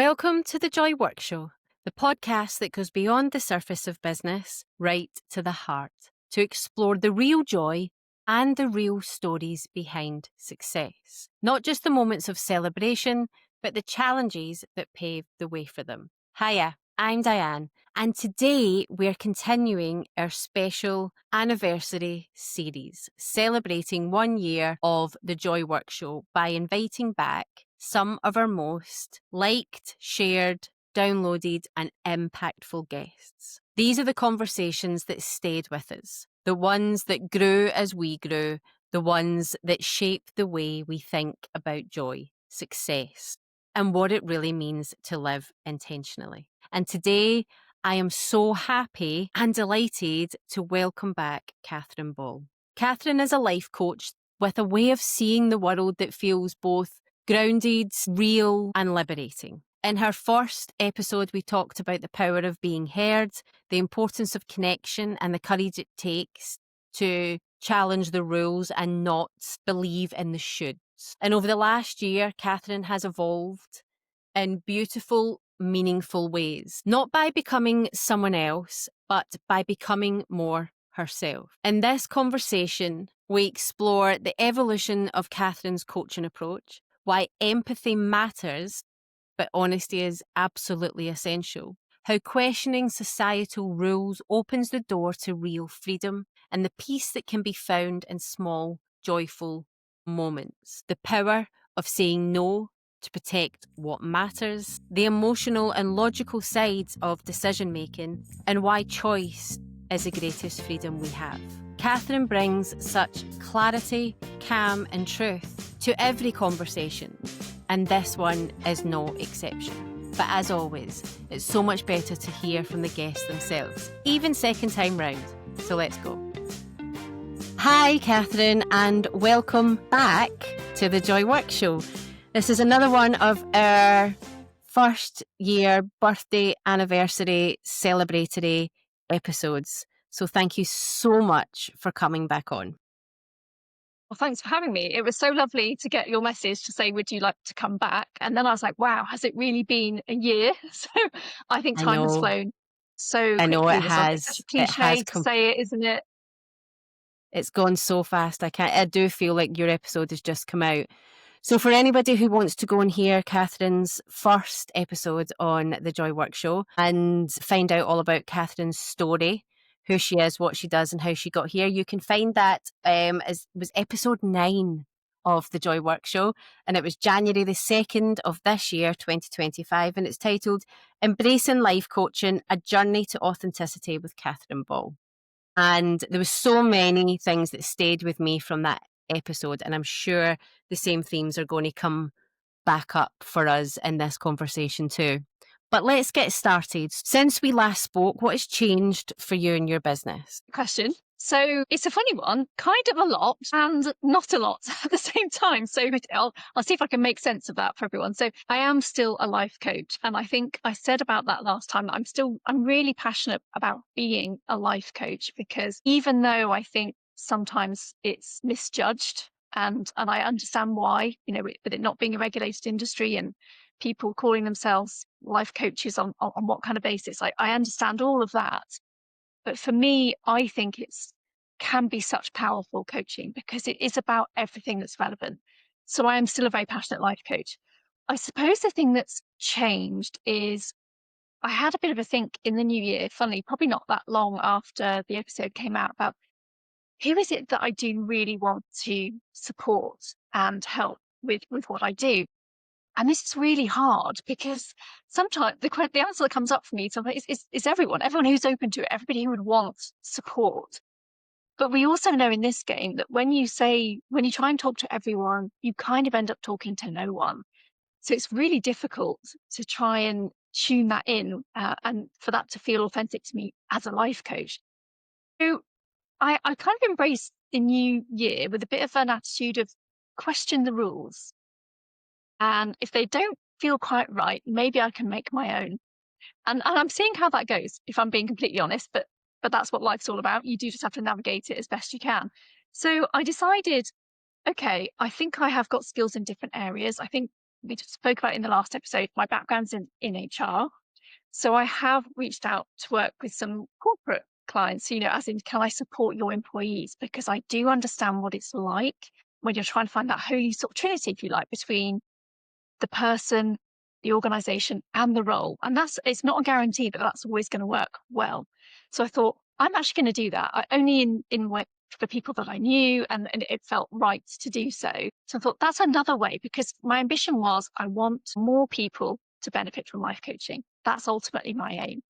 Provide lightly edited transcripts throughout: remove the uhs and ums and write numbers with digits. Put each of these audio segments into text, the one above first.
Welcome to the Joy Work Show, the podcast that goes beyond the surface of business, right to the heart, to explore the real joy and the real stories behind success. Not just the moments of celebration, but the challenges that pave the way for them. Hiya, I'm Diane, and today we're continuing our special anniversary series, celebrating 1 year of the Joy Work Show by inviting back some of our most liked, shared, downloaded, and impactful guests. These are the conversations that stayed with us, the ones that grew as we grew, the ones that shape the way we think about joy, success, and what it really means to live intentionally. And today, I am so happy and delighted to welcome back Kathryn Ball. Kathryn is a life coach with a way of seeing the world that feels both grounded, real, and liberating. In her first episode, we talked about the power of being heard, the importance of connection, and the courage it takes to challenge the rules and not believe in the shoulds. And over the last year, Kathryn has evolved in beautiful, meaningful ways, not by becoming someone else, but by becoming more herself. In this conversation, we explore the evolution of Kathryn's coaching approach, why empathy matters, but honesty is absolutely essential, how questioning societal rules opens the door to real freedom, and the peace that can be found in small, joyful moments, the power of saying no to protect what matters, the emotional and logical sides of decision making, and why choice is the greatest freedom we have. Kathryn brings such clarity, calm, and truth to every conversation, and this one is no exception. But as always, it's so much better to hear from the guests themselves, even second time round. So let's go. Hi, Kathryn, and welcome back to the Joy Work Show. This is another one of our first year birthday anniversary celebratory episodes. So thank you so much for coming back on. Well, thanks for having me. It was so lovely to get your message to say, would you like to come back? And then I was like, wow, has it really been a year? So I think time has flown so I know quickly. it has. It's a cliche to say it, isn't it? It's gone so fast. I do feel like your episode has just come out. So for anybody who wants to go and hear Kathryn's first episode on the Joy Work Show and find out all about Kathryn's story, who she is, what she does, and how she got here, you can find that was episode 9 of the Joy Work Show, and it was January the 2nd of this year, 2025, and it's titled Embracing Life Coaching, A Journey to Authenticity with Kathryn Ball. And there were so many things that stayed with me from that episode, and I'm sure the same themes are going to come back up for us in this conversation too. But let's get started. Since we last spoke, what has changed for you and your business? Question. So it's a funny one, kind of a lot and not a lot at the same time. So I'll see if I can make sense of that for everyone. So I am still a life coach. And I think I said about that last time that I'm really passionate about being a life coach, because even though I think sometimes it's misjudged and I understand why, with it not being a regulated industry and people calling themselves life coaches on what kind of basis, I understand all of that. But for me, I think can be such powerful coaching because it is about everything that's relevant. So I am still a very passionate life coach. I suppose the thing that's changed is I had a bit of a think in the new year, funnily, probably not that long after the episode came out, about who is it that I do really want to support and help with what I do. And this is really hard because sometimes the answer that comes up for me sometimes is everyone who's open to it, everybody who would want support. But we also know in this game that when you try and talk to everyone, you kind of end up talking to no one. So it's really difficult to try and tune that in and for that to feel authentic to me as a life coach. So I kind of embraced the new year with a bit of an attitude of question the rules. And if they don't feel quite right, maybe I can make my own. And I'm seeing how that goes, if I'm being completely honest, but that's what life's all about. You do just have to navigate it as best you can. So I decided, okay, I think I have got skills in different areas. I think we just spoke about in the last episode, my background's in HR. So I have reached out to work with some corporate clients, as in, can I support your employees? Because I do understand what it's like when you're trying to find that holy sort of trinity, if you like, between the person, the organization, and the role. And it's not a guarantee that that's always going to work well. So I thought, I'm actually going to do that. Only in work for people that I knew, and it felt right to do so. So I thought that's another way, because my ambition was I want more people to benefit from life coaching. That's ultimately my aim.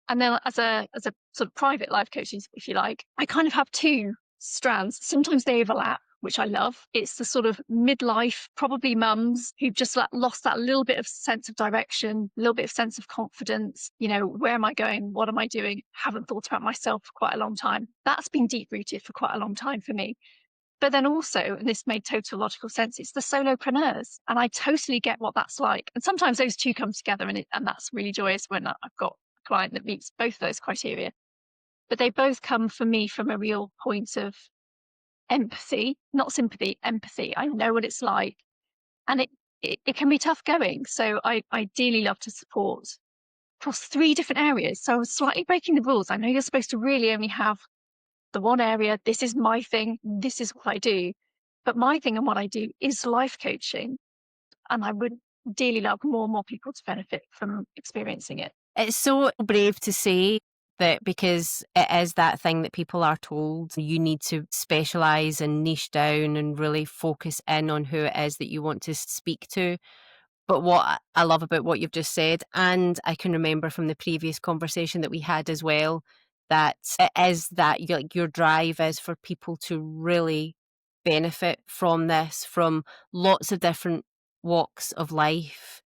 And then as a sort of private life coach, if you like, I kind of have two strands. Sometimes they overlap, which I love. It's the sort of midlife, probably mums who've just lost that little bit of sense of direction, a little bit of sense of confidence. Where am I going? What am I doing? Haven't thought about myself for quite a long time. That's been deep rooted for quite a long time for me. But then also, and this made total logical sense, it's the solopreneurs. And I totally get what that's like. And sometimes those two come together, and that's really joyous when I've got a client that meets both of those criteria. But they both come for me from a real point of empathy, not sympathy, empathy. I know what it's like. And it can be tough going. So I ideally love to support across 3 different areas. So I was slightly breaking the rules. I know you're supposed to really only have the one area. This is my thing. This is what I do. But my thing and what I do is life coaching. And I would dearly love more and more people to benefit from experiencing it. It's so brave to say that, because it is that thing that people are told you need to specialise and niche down and really focus in on who it is that you want to speak to. But what I love about what you've just said, and I can remember from the previous conversation that we had as well, that it is that your drive is for people to really benefit from this, from lots of different walks of life.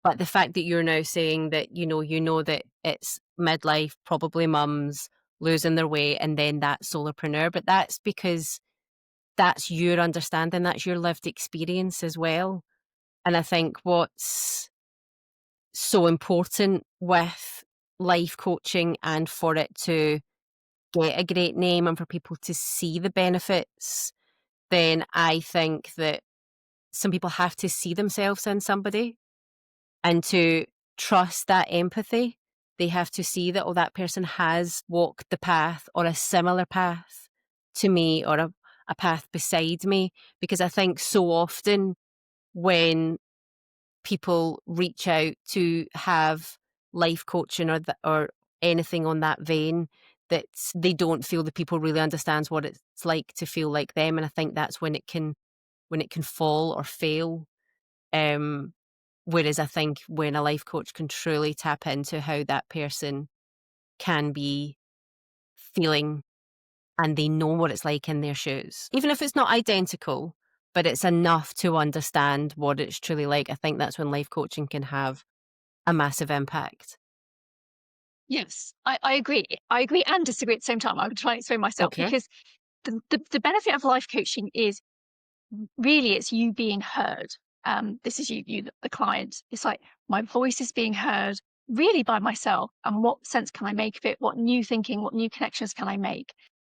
But the fact that you're now saying that, you know that it's midlife, probably mums losing their way, and then that solopreneur, but that's because that's your understanding, that's your lived experience as well. And I think what's so important with life coaching, and for it to get a great name and for people to see the benefits, then I think that some people have to see themselves in somebody, and to trust that empathy. They have to see that, oh, that person has walked the path or a similar path to me, or a path beside me. Because I think so often when people reach out to have life coaching or anything on that vein, that they don't feel the people really understands what it's like to feel like them. And I think that's when it can fall or fail. Whereas I think when a life coach can truly tap into how that person can be feeling, and they know what it's like in their shoes, even if it's not identical, but it's enough to understand what it's truly like, I think that's when life coaching can have a massive impact. Yes, I agree. I agree and disagree at the same time. I would try and explain myself, Okay. because the benefit of life coaching is really it's you being heard. This is you, the client. It's like my voice is being heard really by myself. And what sense can I make of it? What new thinking, what new connections can I make?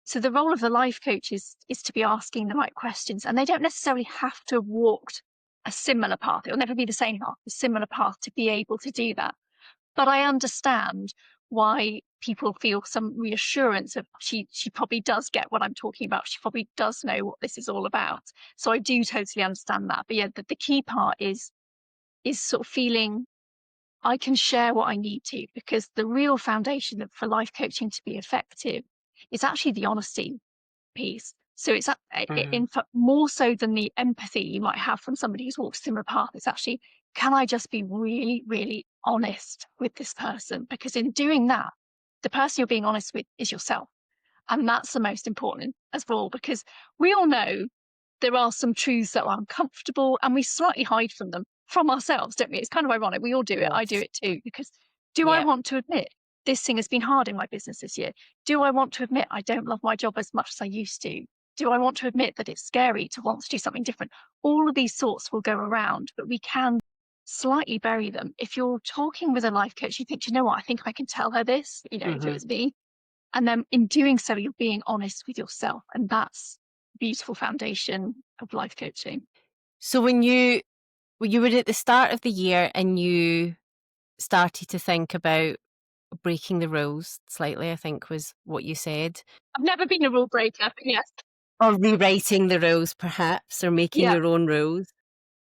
So the role of the life coach is to be asking the right questions. And they don't necessarily have to have walked a similar path. It will never be the same path, a similar path to be able to do that. But I understand why people feel some reassurance of she probably does get what I'm talking about. She probably does know what this is all about. So I do totally understand that. But yeah, the key part is sort of feeling I can share what I need to, because the real foundation for life coaching to be effective is actually the honesty piece. So it's Mhm. in fact more so than the empathy you might have from somebody who's walked a similar path. It's actually, can I just be really, really honest with this person? Because in doing that, the person you're being honest with is yourself. And that's the most important as well, because we all know there are some truths that are uncomfortable and we slightly hide from them from ourselves, don't we? It's kind of ironic. We all do it. I do Yes. it too, because do I Yeah. want to admit this thing has been hard in my business this year? Do I want to admit I don't love my job as much as I used to? Do I want to admit that it's scary to want to do something different? All of these thoughts will go around, but we can slightly bury them. If you're talking with a life coach, you think, "Do you know what? I think I can tell her this, if it Mhm. was me." And then in doing so, you're being honest with yourself. And that's a beautiful foundation of life coaching. So when you Well, you were at the start of the year and you started to think about breaking the rules slightly, I think was what you said. I've never been a rule breaker, but yes. Or rewriting the rules perhaps, or making Yeah. your own rules.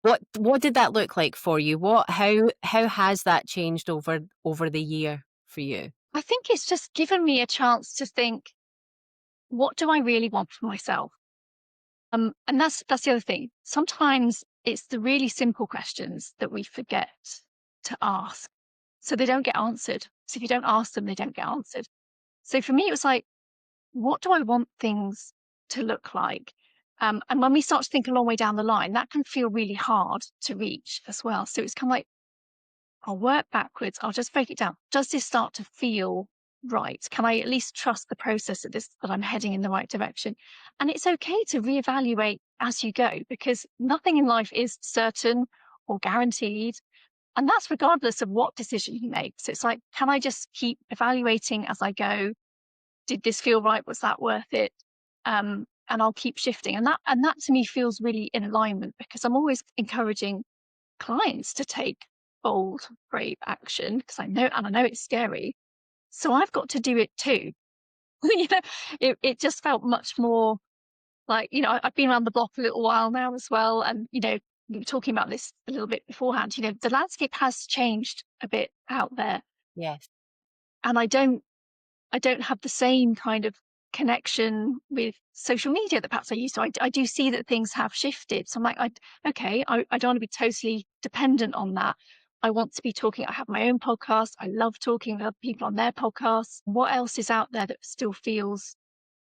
What did that look like for you? How has that changed over the year for you? I think it's just given me a chance to think, what do I really want for myself? And that's the other thing. Sometimes it's the really simple questions that we forget to ask. So they don't get answered. So if you don't ask them, they don't get answered. So for me, it was like, what do I want things to look like? And when we start to think a long way down the line, that can feel really hard to reach as well. So it's kind of like, I'll work backwards. I'll just break it down. Does this start to feel right? Can I at least trust the process that I'm heading in the right direction? And it's okay to reevaluate as you go because nothing in life is certain or guaranteed. And that's regardless of what decision you make. So it's like, can I just keep evaluating as I go? Did this feel right? Was that worth it? And I'll keep shifting. And that to me feels really in alignment because I'm always encouraging clients to take bold, brave action because I know it's scary. So I've got to do it too. It just felt much more like, I've been around the block a little while now as well. And, we were talking about this a little bit beforehand, the landscape has changed a bit out there. Yes. And I don't have the same kind of connection with social media that perhaps I used to. I do see that things have shifted. So I'm like, okay, I don't want to be totally dependent on that. I want to be talking. I have my own podcast. I love talking with other people on their podcasts. What else is out there that still feels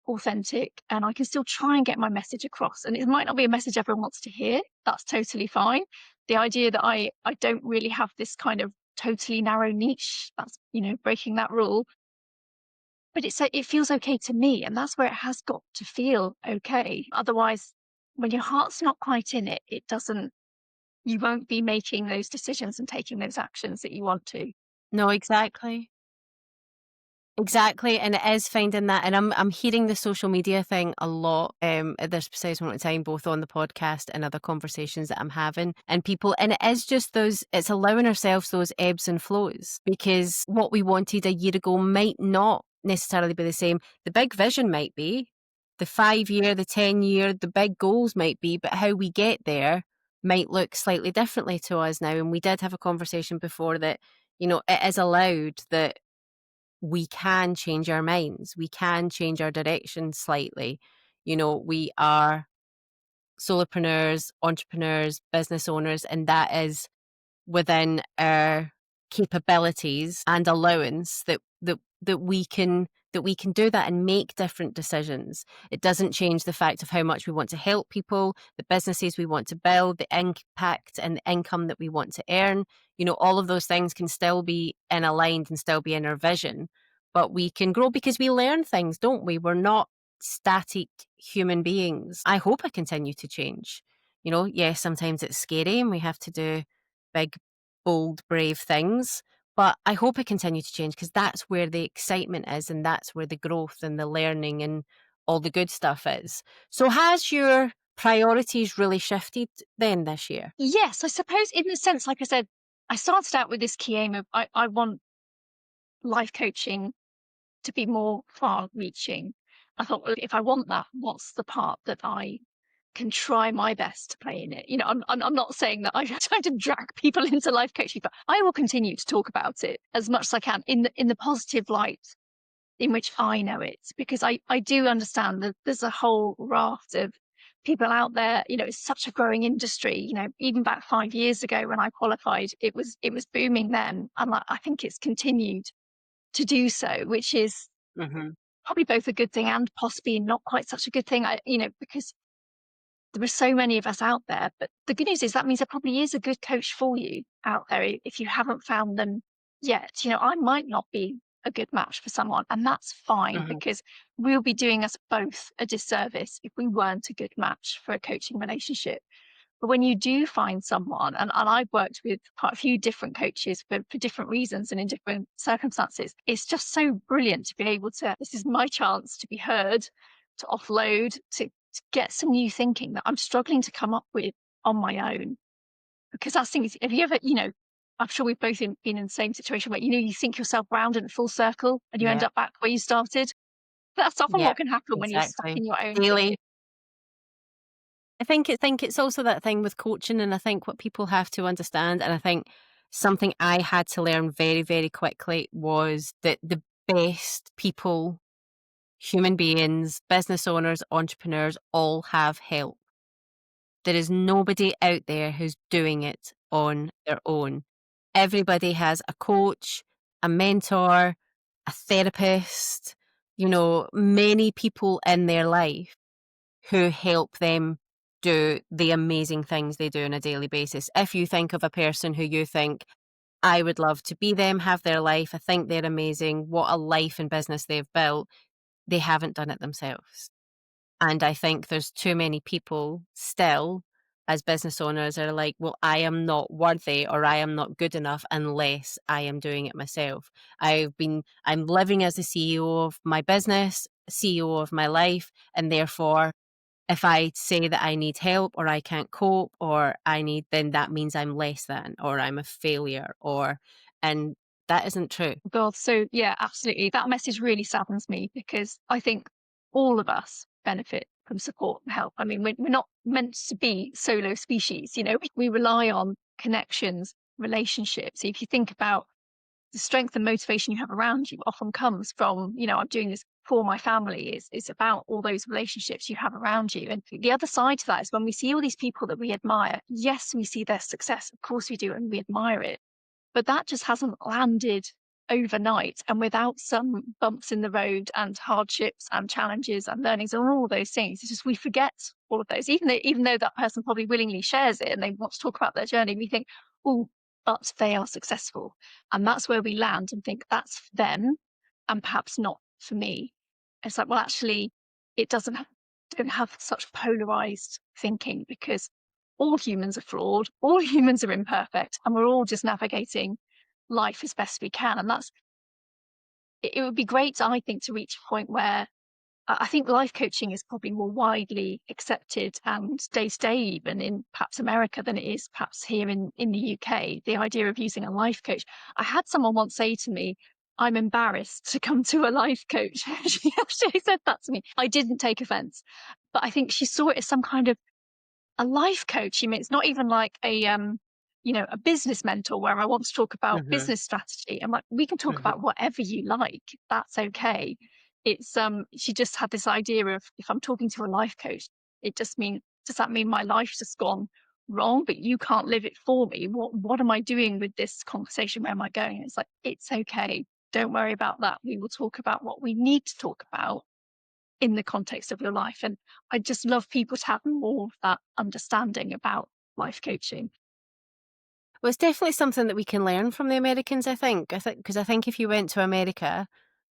authentic and I can still try and get my message across? And it might not be a message everyone wants to hear. That's totally fine. The idea that I don't really have this kind of totally narrow niche, that's, breaking that rule, but it feels okay to me, and that's where it has got to feel okay. Otherwise, when your heart's not quite in it, it doesn't you won't be making those decisions and taking those actions that you want to. No, exactly. Exactly, and it is finding that, and I'm hearing the social media thing a lot at this precise moment in time, both on the podcast and other conversations that I'm having, and people, and it is just it's allowing ourselves those ebbs and flows because what we wanted a year ago might not necessarily be the same. The big vision might be, the 5 year, the 10 year, the big goals might be, but how we get there might look slightly differently to us now. And we did have a conversation before that, it is allowed that we can change our minds. We can change our direction slightly. We are solopreneurs, entrepreneurs, business owners, and that is within our capabilities and allowance that we can do that and make different decisions. It doesn't change the fact of how much we want to help people, the businesses we want to build, the impact and the income that we want to earn. All of those things can still be in aligned and still be in our vision, but we can grow because we learn things, don't we? We're not static human beings. I hope I continue to change. Yes, sometimes it's scary and we have to do big, bold, brave things. But I hope I continue to change because that's where the excitement is and that's where the growth and the learning and all the good stuff is. So has your priorities really shifted then this year? Yes, I suppose in the sense, like I said, I started out with this key aim of I want life coaching to be more far reaching. I thought, well, if I want that, what's the part that I can try my best to play in it? I'm not saying that I'm trying to drag people into life coaching, but I will continue to talk about it as much as I can in the positive light in which I know it, because I do understand that there's a whole raft of people out there. It's such a growing industry. Even back 5 years ago when I qualified, it was booming then, and I think it's continued to do so, which is Hmm. probably both a good thing and possibly not quite such a good thing. Because there are so many of us out there. But the good news is that means there probably is a good coach for you out there if you haven't found them yet. I might not be a good match for someone, and that's fine Hmm. because we'll be doing us both a disservice if we weren't a good match for a coaching relationship. But when you do find someone, and I've worked with quite a few different coaches for different reasons and in different circumstances, it's just so brilliant to be able to, this is my chance to be heard, to offload, to get some new thinking that I'm struggling to come up with on my own. Because that's things, have you ever, I'm sure we've both been in the same situation where, you think yourself round in a full circle and you end Yeah, up back where you started. That's often yeah, what can happen when you're stuck exactly. in your own thinking. Daily. I think it's also that thing with coaching, and I think what people have to understand, and I think something I had to learn very, very quickly was that the best people, human beings, business owners, entrepreneurs, all have help. There is nobody out there who's doing it on their own. Everybody has a coach, a mentor, a therapist, many people in their life who help them do the amazing things they do on a daily basis. If you think of a person who you think, I would love to be them, have their life, I think they're amazing, what a life and business they've built, they haven't done it themselves. And I think there's too many people still, as business owners, are like, well, I am not worthy or I am not good enough unless I am doing it myself. I'm living as the CEO of my business, CEO of my life, and therefore if I say that I need help or I can't cope or then that means I'm less than or I'm a failure and that isn't true. God, so yeah, absolutely. That message really saddens me because I think all of us benefit from support and help. I mean, we're not meant to be solo species, we rely on connections, relationships. If you think about the strength and motivation you have around you often comes from, I'm doing this for my family. It's about all those relationships you have around you. And the other side to that is when we see all these people that we admire, yes, we see their success. Of course we do, and we admire it. But that just hasn't landed overnight and without some bumps in the road and hardships and challenges and learnings and all those things. It's just we forget all of those, even though that person probably willingly shares it and they want to talk about their journey. We think, oh, but they are successful. And that's where we land and think that's for them and perhaps not for me. It's like, well, actually, it doesn't have, don't have such polarized thinking because all humans are flawed, all humans are imperfect, and we're all just navigating life as best we can. And it would be great, I think, to reach a point where I think life coaching is probably more widely accepted and day to day, even in perhaps America than it is perhaps here in the UK. The idea of using a life coach. I had someone once say to me, I'm embarrassed to come to a life coach. She actually said that to me. I didn't take offense, but I think she saw it as some kind of a life coach. You mean it's not even like a business mentor where I want to talk about Mhm, business strategy. I'm like, we can talk mhm. about whatever you like. That's okay. It's she just had this idea of if I'm talking to a life coach, it just mean does that mean my life's just gone wrong, but you can't live it for me? What am I doing with this conversation? Where am I going? It's like, it's okay. Don't worry about that. We will talk about what we need to talk about in the context of your life. And I just love people to have more of that understanding about life coaching. Well, it's definitely something that we can learn from the Americans, I think. Because I think if you went to America,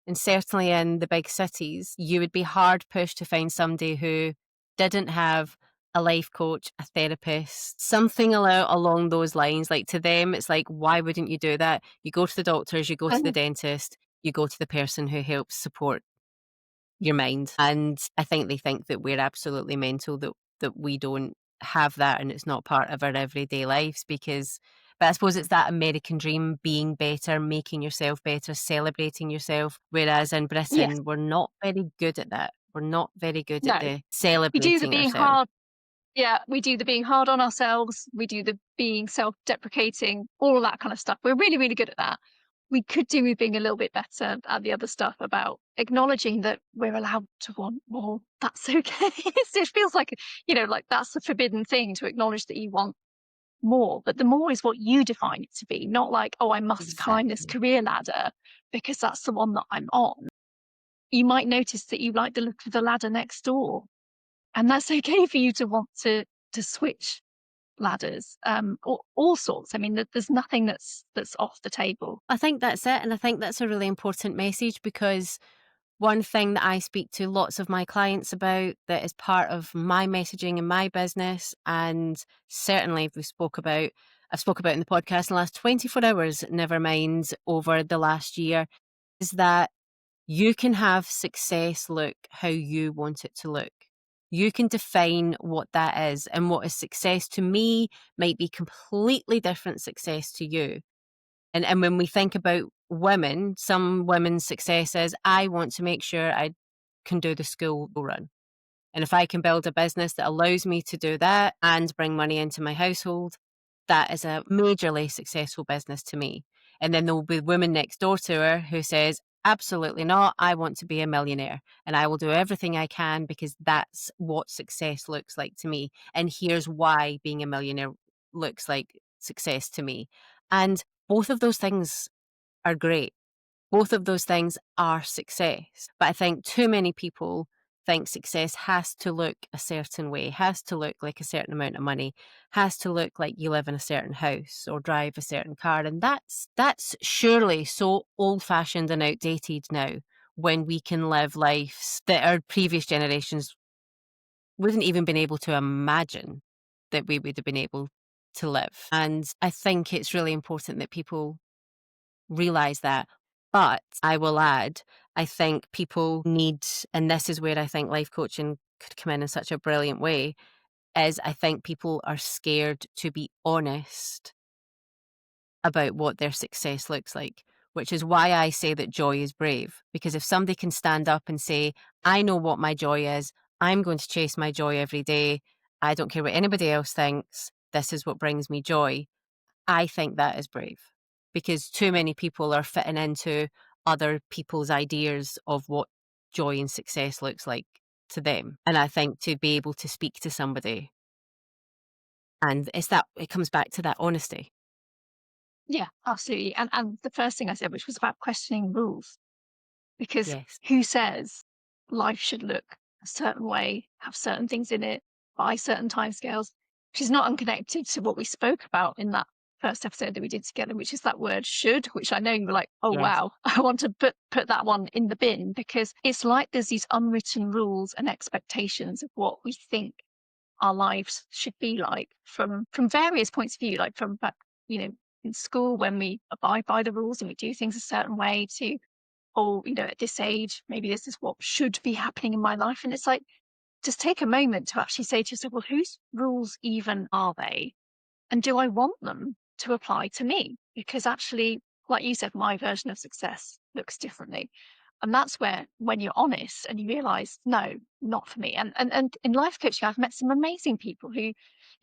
and certainly in the big cities, you would be hard pushed to find somebody who didn't have a life coach, a therapist, something along those lines. Like to them, it's like, why wouldn't you do that? You go to the doctors, you go to the And dentist, you go to the person who helps support your mind. And I think that we're absolutely mental that we don't have that and it's not part of our everyday lives but I suppose it's that American dream, being better, making yourself better, celebrating yourself. Whereas in yes, Britain, we're not very good at that. We're not very good at no, the we do the celebrating being ourselves. hard. Yeah, we do the being hard on ourselves. We do the being self-deprecating, all of that kind of stuff. We're really, really good at that. We could do with being a little bit better at the other stuff about acknowledging that we're allowed to want more. That's okay. It feels like that's the forbidden thing to acknowledge that you want more. But the more is what you define it to be, not like, oh, I must climb this Exactly. career ladder because that's the one that I'm on. You might notice that you like the look of the ladder next door, and that's okay for you to want to switch ladders, all sorts. I mean, there's nothing that's off the table. I think that's it. And I think that's a really important message because one thing that I speak to lots of my clients about that is part of my messaging in my business, and certainly I've spoke about in the podcast in the last 24 hours, never mind over the last year, is that you can have success look how you want it to look. You can define what that is, and what is success to me might be completely different success to you. And when we think about women, some women's success is, I want to make sure I can do the school run. And if I can build a business that allows me to do that and bring money into my household, that is a majorly successful business to me. And then there will be women next door to her who says, absolutely not. I want to be a millionaire and I will do everything I can because that's what success looks like to me. And here's why being a millionaire looks like success to me. And both of those things are great. Both of those things are success. But I think too many people think success has to look a certain way, has to look like a certain amount of money, has to look like you live in a certain house or drive a certain car. And that's surely so old-fashioned and outdated now, when we can live lives that our previous generations wouldn't even been able to imagine that we would have been able to live. And I think it's really important that people realize that. But I will add, I think people need, and this is where I think life coaching could come in such a brilliant way, is I think people are scared to be honest about what their success looks like, which is why I say that joy is brave. Because if somebody can stand up and say, I know what my joy is, I'm going to chase my joy every day, I don't care what anybody else thinks, this is what brings me joy. I think that is brave, because too many people are fitting into other people's ideas of what joy and success looks like to them. And I think to be able to speak to somebody, and it comes back to that honesty. Yeah, absolutely. And the first thing I said, which was about questioning rules, because Yes. who says life should look a certain way, have certain things in it, by certain timescales, which is not unconnected to what we spoke about in that first episode that we did together, which is that word should, which I know you were like, oh Yes. wow, I want to put that one in the bin, because it's like there's these unwritten rules and expectations of what we think our lives should be like from various points of view, like from back, in school when we abide by the rules and we do things a certain way, to, oh, at this age, maybe this is what should be happening in my life. And it's like, just take a moment to actually say to yourself, well, whose rules even are they? And do I want them to apply to me? Because actually, like you said, my version of success looks differently. And that's where, when you're honest and you realize, no, not for me. And in life coaching, I've met some amazing people who,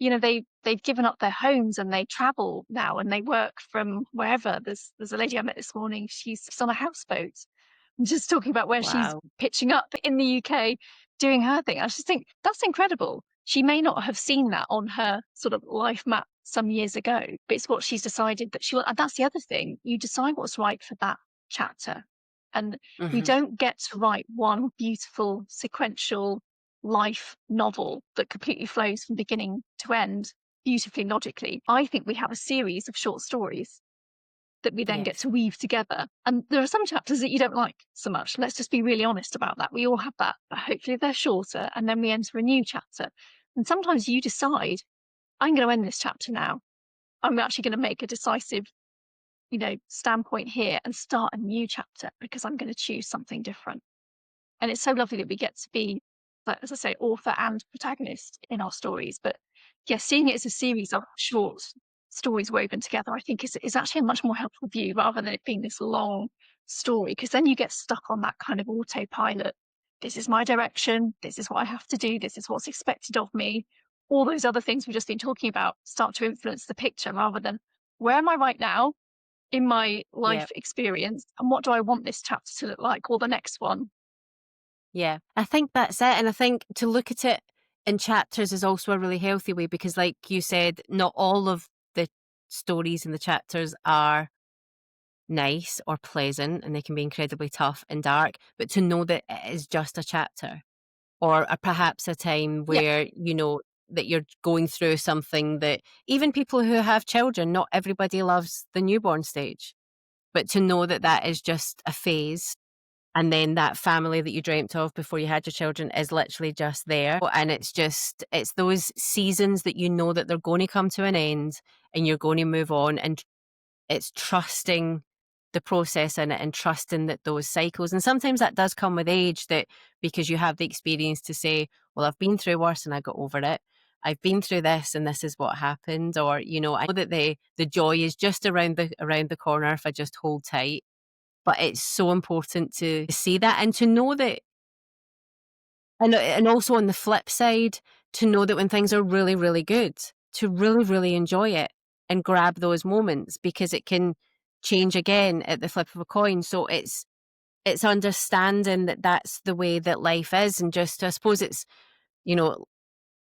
they've given up their homes and they travel now and they work from wherever. There's a lady I met this morning, she's on a houseboat, just talking about where she's Wow. pitching up in the UK, doing her thing. I just think that's incredible. She may not have seen that on her sort of life map some years ago, but it's what she's decided that she will. And that's the other thing. You decide what's right for that chapter. And we Hmm. don't get to write one beautiful sequential life novel that completely flows from beginning to end beautifully logically. I think we have a series of short stories that we then get Yes. to weave together. And there are some chapters that you don't like so much. Let's just be really honest about that. We all have that, but hopefully they're shorter and then we enter a new chapter. And sometimes you decide, I'm going to end this chapter now. I'm actually going to make a decisive, standpoint here and start a new chapter because I'm going to choose something different. And it's so lovely that we get to be, like, as I say, author and protagonist in our stories. But yeah, seeing it as a series of short stories woven together, I think is actually a much more helpful view rather than it being this long story, because then you get stuck on that kind of autopilot. This is my direction. This is what I have to do. This is what's expected of me. All those other things we've just been talking about start to influence the picture rather than, where am I right now in my Yeah. life experience? And what do I want this chapter to look like, or the next one? Yeah. I think that's it. And I think to look at it in chapters is also a really healthy way, because like you said, not all of the stories in the chapters are nice or pleasant, and they can be incredibly tough and dark, but to know that it is just a chapter, or perhaps a time Yeah. where that you're going through something that, even people who have children, not everybody loves the newborn stage, but to know that that is just a phase, and then that family that you dreamt of before you had your children is literally just there, and it's those seasons that that they're going to come to an end and you're going to move on, and it's trusting the process in it and trusting that those cycles, and sometimes that does come with age, that because you have the experience to say, well, I've been through worse and I got over it. I've been through this and this is what happened. Or, I know that the joy is just around the corner if I just hold tight. But it's so important to see that and to know that, and also on the flip side, to know that when things are really, really good, to really, really enjoy it and grab those moments, because it can change again at the flip of a coin. So it's understanding that that's the way that life is, and just, I suppose it's, you know,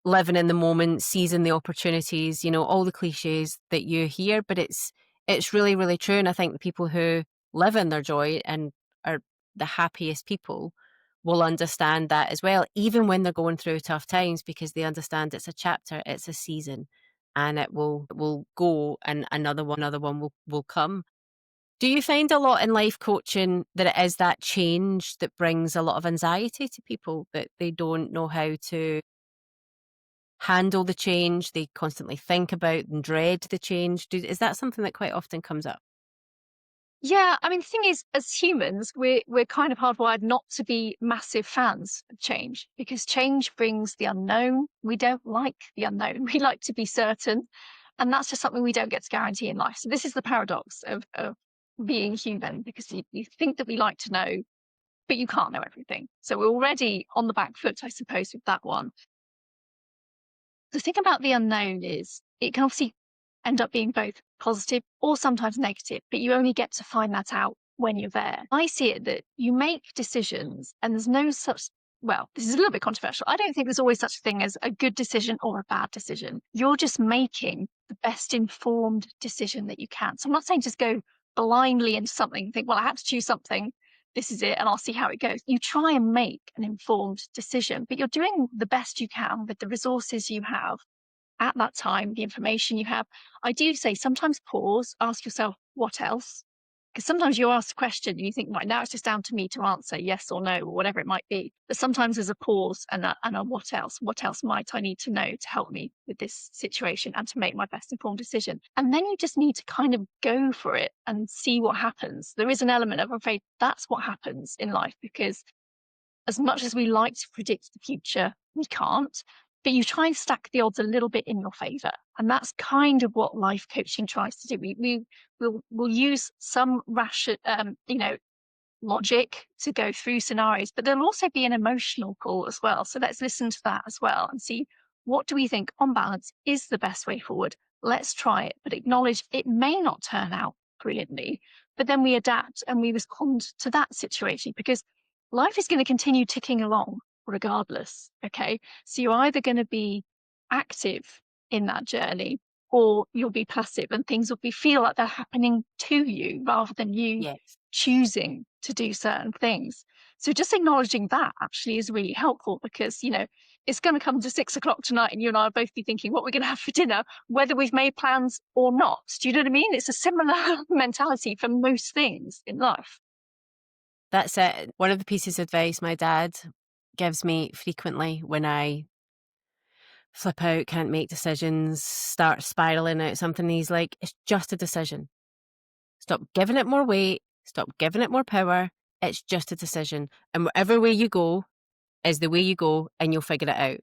living in the moment, seizing the opportunities, all the cliches that you hear, but it's really, really true. And I think the people who live in their joy and are the happiest people will understand that as well, even when they're going through tough times, because they understand it's a chapter, it's a season, and it will go, and another one will come. Do you find a lot in life coaching that it is that change that brings a lot of anxiety to people, that they don't know how to handle the change, they constantly think about and dread the change? Is that something that quite often comes up? Yeah, I mean, the thing is, as humans, we're kind of hardwired not to be massive fans of change because change brings the unknown. We don't like the unknown. We like to be certain, and that's just something we don't get to guarantee in life. So this is the paradox of being human, because you think that we like to know, but you can't know everything. So we're already on the back foot, I suppose, with that one. The thing about the unknown is it can obviously end up being both positive or sometimes negative, but you only get to find that out when you're there. I see it that you make decisions and there's no such, well, this is a little bit controversial. I don't think there's always such a thing as a good decision or a bad decision. You're just making the best informed decision that you can. So I'm not saying just go blindly into something and think, well, I had to choose something. This is it, and I'll see how it goes. You try and make an informed decision, but you're doing the best you can with the resources you have at that time, the information you have. I do say sometimes pause, ask yourself, what else? Because sometimes you ask a question and you think, right, now it's just down to me to answer yes or no, or whatever it might be. But sometimes there's a pause and a what else? What else might I need to know to help me with this situation and to make my best informed decision? And then you just need to kind of go for it and see what happens. There is an element of, I'm afraid, that's what happens in life, because as much as we like to predict the future, we can't. But you try and stack the odds a little bit in your favor. And that's kind of what life coaching tries to do. We'll use some logic to go through scenarios, but there'll also be an emotional pull as well. So let's listen to that as well and see, what do we think on balance is the best way forward? Let's try it, but acknowledge it may not turn out brilliantly, but then we adapt and we respond to that situation, because life is going to continue ticking along regardless. Okay. So you're either going to be active in that journey, or you'll be passive and things will feel like they're happening to you rather than you Yes. choosing to do certain things. So just acknowledging that actually is really helpful, because, it's going to come to 6 o'clock tonight and you and I will both be thinking what we're going to have for dinner, whether we've made plans or not. Do you know what I mean? It's a similar mentality for most things in life. That's it. One of the pieces of advice my dad gives me frequently when I flip out, can't make decisions, start spiraling out something, he's like, it's just a decision. Stop giving it more weight, stop giving it more power. It's just a decision. And whatever way you go is the way you go, and you'll figure it out.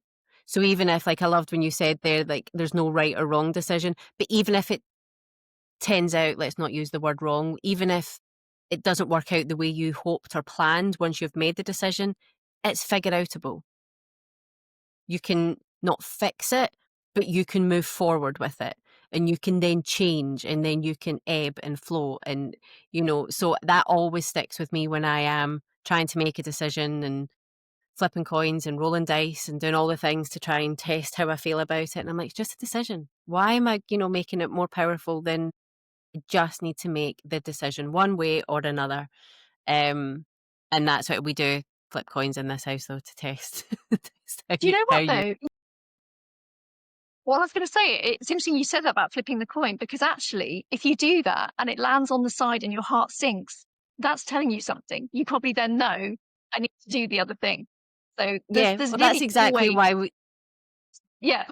So even if, like, I loved when you said there, like, there's no right or wrong decision, but even if it turns out, let's not use the word wrong, even if it doesn't work out the way you hoped or planned once you've made the decision, it's figure outable. You can not fix it, but you can move forward with it, and you can then change, and then you can ebb and flow. And, so that always sticks with me when I am trying to make a decision and flipping coins and rolling dice and doing all the things to try and test how I feel about it. And I'm like, it's just a decision. Why am I, making it more powerful than I just need to make the decision one way or another? Um, and that's what we do. Flip coins in this house, though, to test, test how Do you know how what you. though? Well, I was going to say, it's interesting you said that about flipping the coin, because actually, if you do that and it lands on the side and your heart sinks, that's telling you something. You probably then know, I need to do the other thing. So there's Yeah, there's well, that's nearly exactly always, why we. yeah.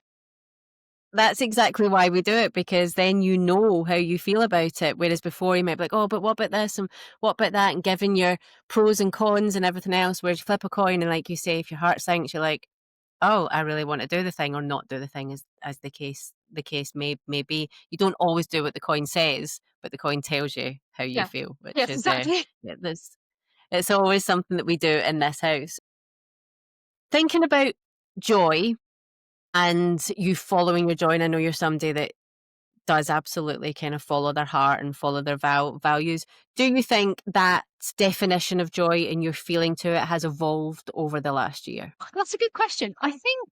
That's exactly why we do it, because then you know how you feel about it. Whereas before you might be like, oh, but what about this and what about that, and giving your pros and cons and everything else. Whereas you flip a coin and, like you say, if your heart sinks, you're like, oh, I really want to do the thing or not do the thing, as the case may be. You don't always do what the coin says, but the coin tells you how you Yeah. feel, which Yes, is exactly. yeah, it's always something that we do in this house. Thinking about joy and you following your joy, and I know you're somebody that does absolutely kind of follow their heart and follow their values. Do you think that definition of joy and your feeling to it has evolved over the last year? That's a good question. I think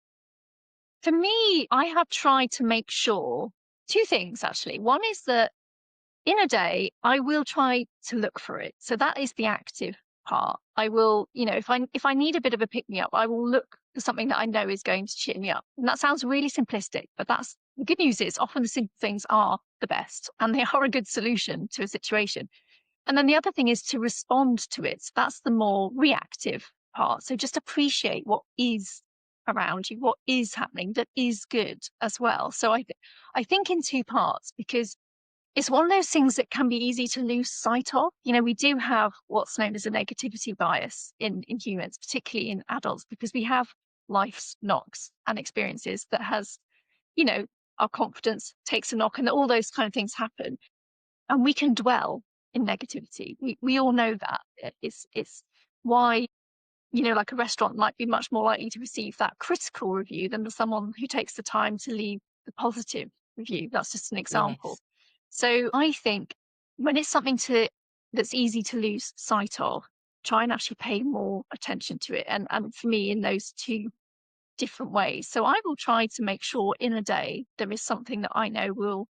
for me, I have tried to make sure two things actually. One is that in a day, I will try to look for it. So that is the active part. I will, if I need a bit of a pick me up, I will look for something that I know is going to cheer me up. And that sounds really simplistic, but that's the good news is often the simple things are the best and they are a good solution to a situation. And then the other thing is to respond to it. So that's the more reactive part. So just appreciate what is around you, what is happening that is good as well. So I think in two parts, because it's one of those things that can be easy to lose sight of. We do have what's known as a negativity bias in humans, particularly in adults, because we have life's knocks and experiences that has, you know, our confidence takes a knock and all those kind of things happen. And we can dwell in negativity. We all know that. It's why, like a restaurant might be much more likely to receive that critical review than someone who takes the time to leave the positive review. That's just an example. Yes. So I think when it's something that's easy to lose sight of, try and actually pay more attention to it. And for me, in those two different ways. So I will try to make sure in a day there is something that I know will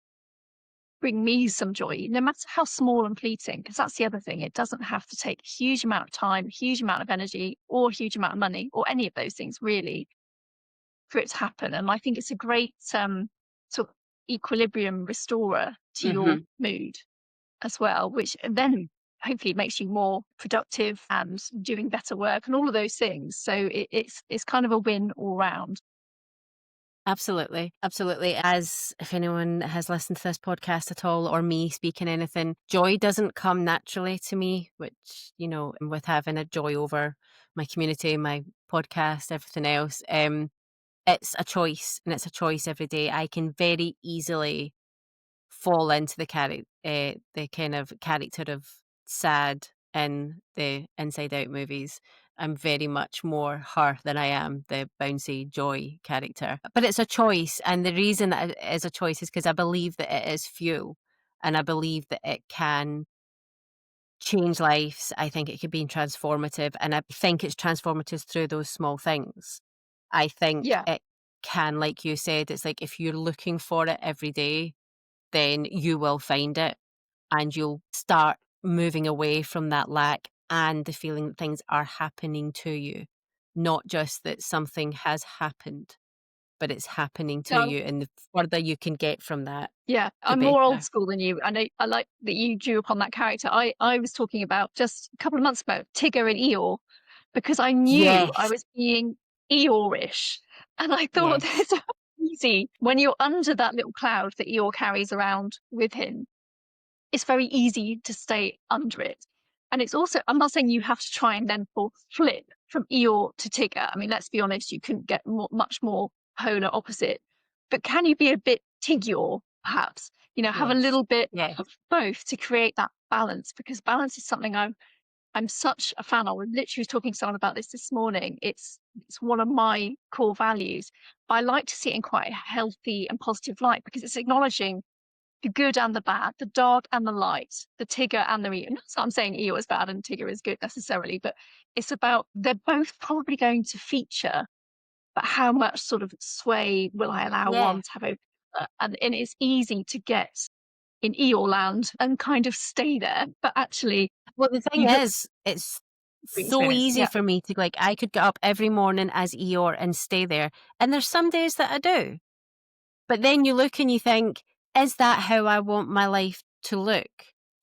bring me some joy, no matter how small and fleeting, because that's the other thing. It doesn't have to take a huge amount of time, a huge amount of energy, or a huge amount of money, or any of those things really for it to happen. And I think it's a great sort of equilibrium restorer to your Hmm. mood as well, which then hopefully makes you more productive and doing better work and all of those things. So it's kind of a win all round. Absolutely. Absolutely. As if anyone has listened to this podcast at all or me speaking anything, joy doesn't come naturally to me, which, with having a joy over my community, my podcast, everything else, it's a choice, and it's a choice every day. I can very easily fall into the kind of character of sad in the Inside Out movies. I'm very much more her than I am the bouncy joy character. But it's a choice, and the reason that it is a choice is because I believe that it is fuel, and I believe that it can change lives. I think it could be transformative, and I think it's transformative through those small things. I think Yeah. it can, like you said, it's like if you're looking for it every day, then you will find it, and you'll start moving away from that lack and the feeling that things are happening to you, not just that something has happened, but it's happening to No, you. And the further you can get from that, yeah, the I'm more old better. school than you. I know I like that you drew upon that character. I was talking about just a couple of months ago, Tigger and Eeyore, because I knew I Yes, was being Eeyore-ish. And I thought yes, it's so easy when you're under that little cloud that Eeyore carries around with him. It's very easy to stay under it. And it's also, I'm not saying you have to try and then flip from Eeyore to Tigger. I mean, let's be honest, you couldn't get much more polar opposite. But can you be a bit Tigure, perhaps? Have a yes, little bit yes. of both to create that balance, because balance is something I'm such a fan of. I literally was talking to someone about this morning. It's one of my core values. I like to see it in quite a healthy and positive light because it's acknowledging the good and the bad, the dark and the light, the Tigger and the Eeyore. Not that I'm saying Eeyore is bad and Tigger is good necessarily, but it's about they're both probably going to feature, but how much sort of sway will I allow Yeah. one to have over? And it's easy to get in Eeyore land and kind of stay there, but actually Well, the thing you look is, it's through so experience. easy Yeah, for me to, like, I could get up every morning as Eeyore and stay there. And there's some days that I do. But then you look and you think, is that how I want my life to look?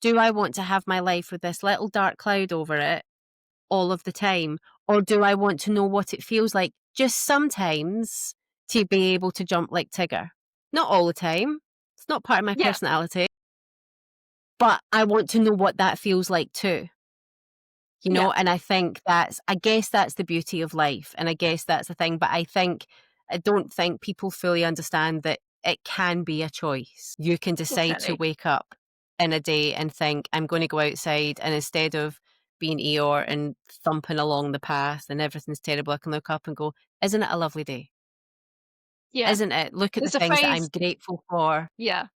Do I want to have my life with this little dark cloud over it all of the time? Or do I want to know what it feels like just sometimes to be able to jump like Tigger? Not all the time. It's not part of my Yeah, personality, but I want to know what that feels like too. You yeah, know, and I guess that's the beauty of life, and I guess that's the thing, but I don't think people fully understand that it can be a choice. You can decide to definitely. wake up in a day and think, "I'm gonna go outside," and instead of being Eeyore and thumping along the path and everything's terrible, I can look up and go, "Isn't it a lovely day? Yeah. Isn't it? Look at the There's a things that phrase, I'm grateful for." yeah.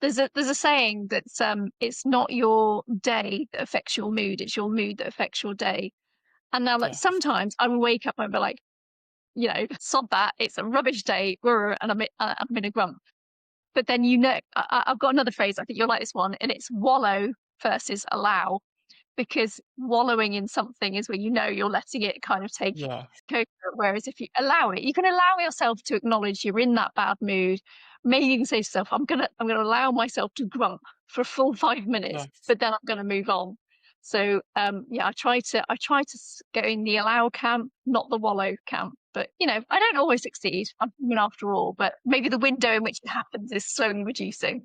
There's a saying that's it's not your day that affects your mood, it's your mood that affects your day. And now, like, Yes. sometimes I will wake up and be like, sod that, it's a rubbish day, and I'm in a grump. But then, I've got another phrase, I think you'll like this one, and it's wallow versus allow, because wallowing in something is where you're letting it kind of take Yes. over. Whereas if you allow it, you can allow yourself to acknowledge you're in that bad mood. Maybe you can say to yourself, I'm gonna allow myself to grump for a full 5 minutes, Yes. but then I'm gonna move on. So yeah, I try to go in the allow camp, not the wallow camp. But I don't always succeed. I'm human after all, but maybe the window in which it happens is slowly reducing.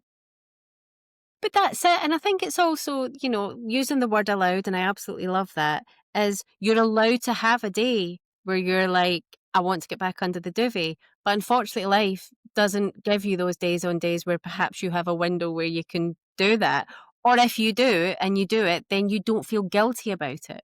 But that's it, and I think it's also, using the word aloud, and I absolutely love that, is you're allowed to have a day where you're like, "I want to get back under the duvet," but unfortunately, life doesn't give you those days on days where perhaps you have a window where you can do that, or if you do, and you do it, then you don't feel guilty about it,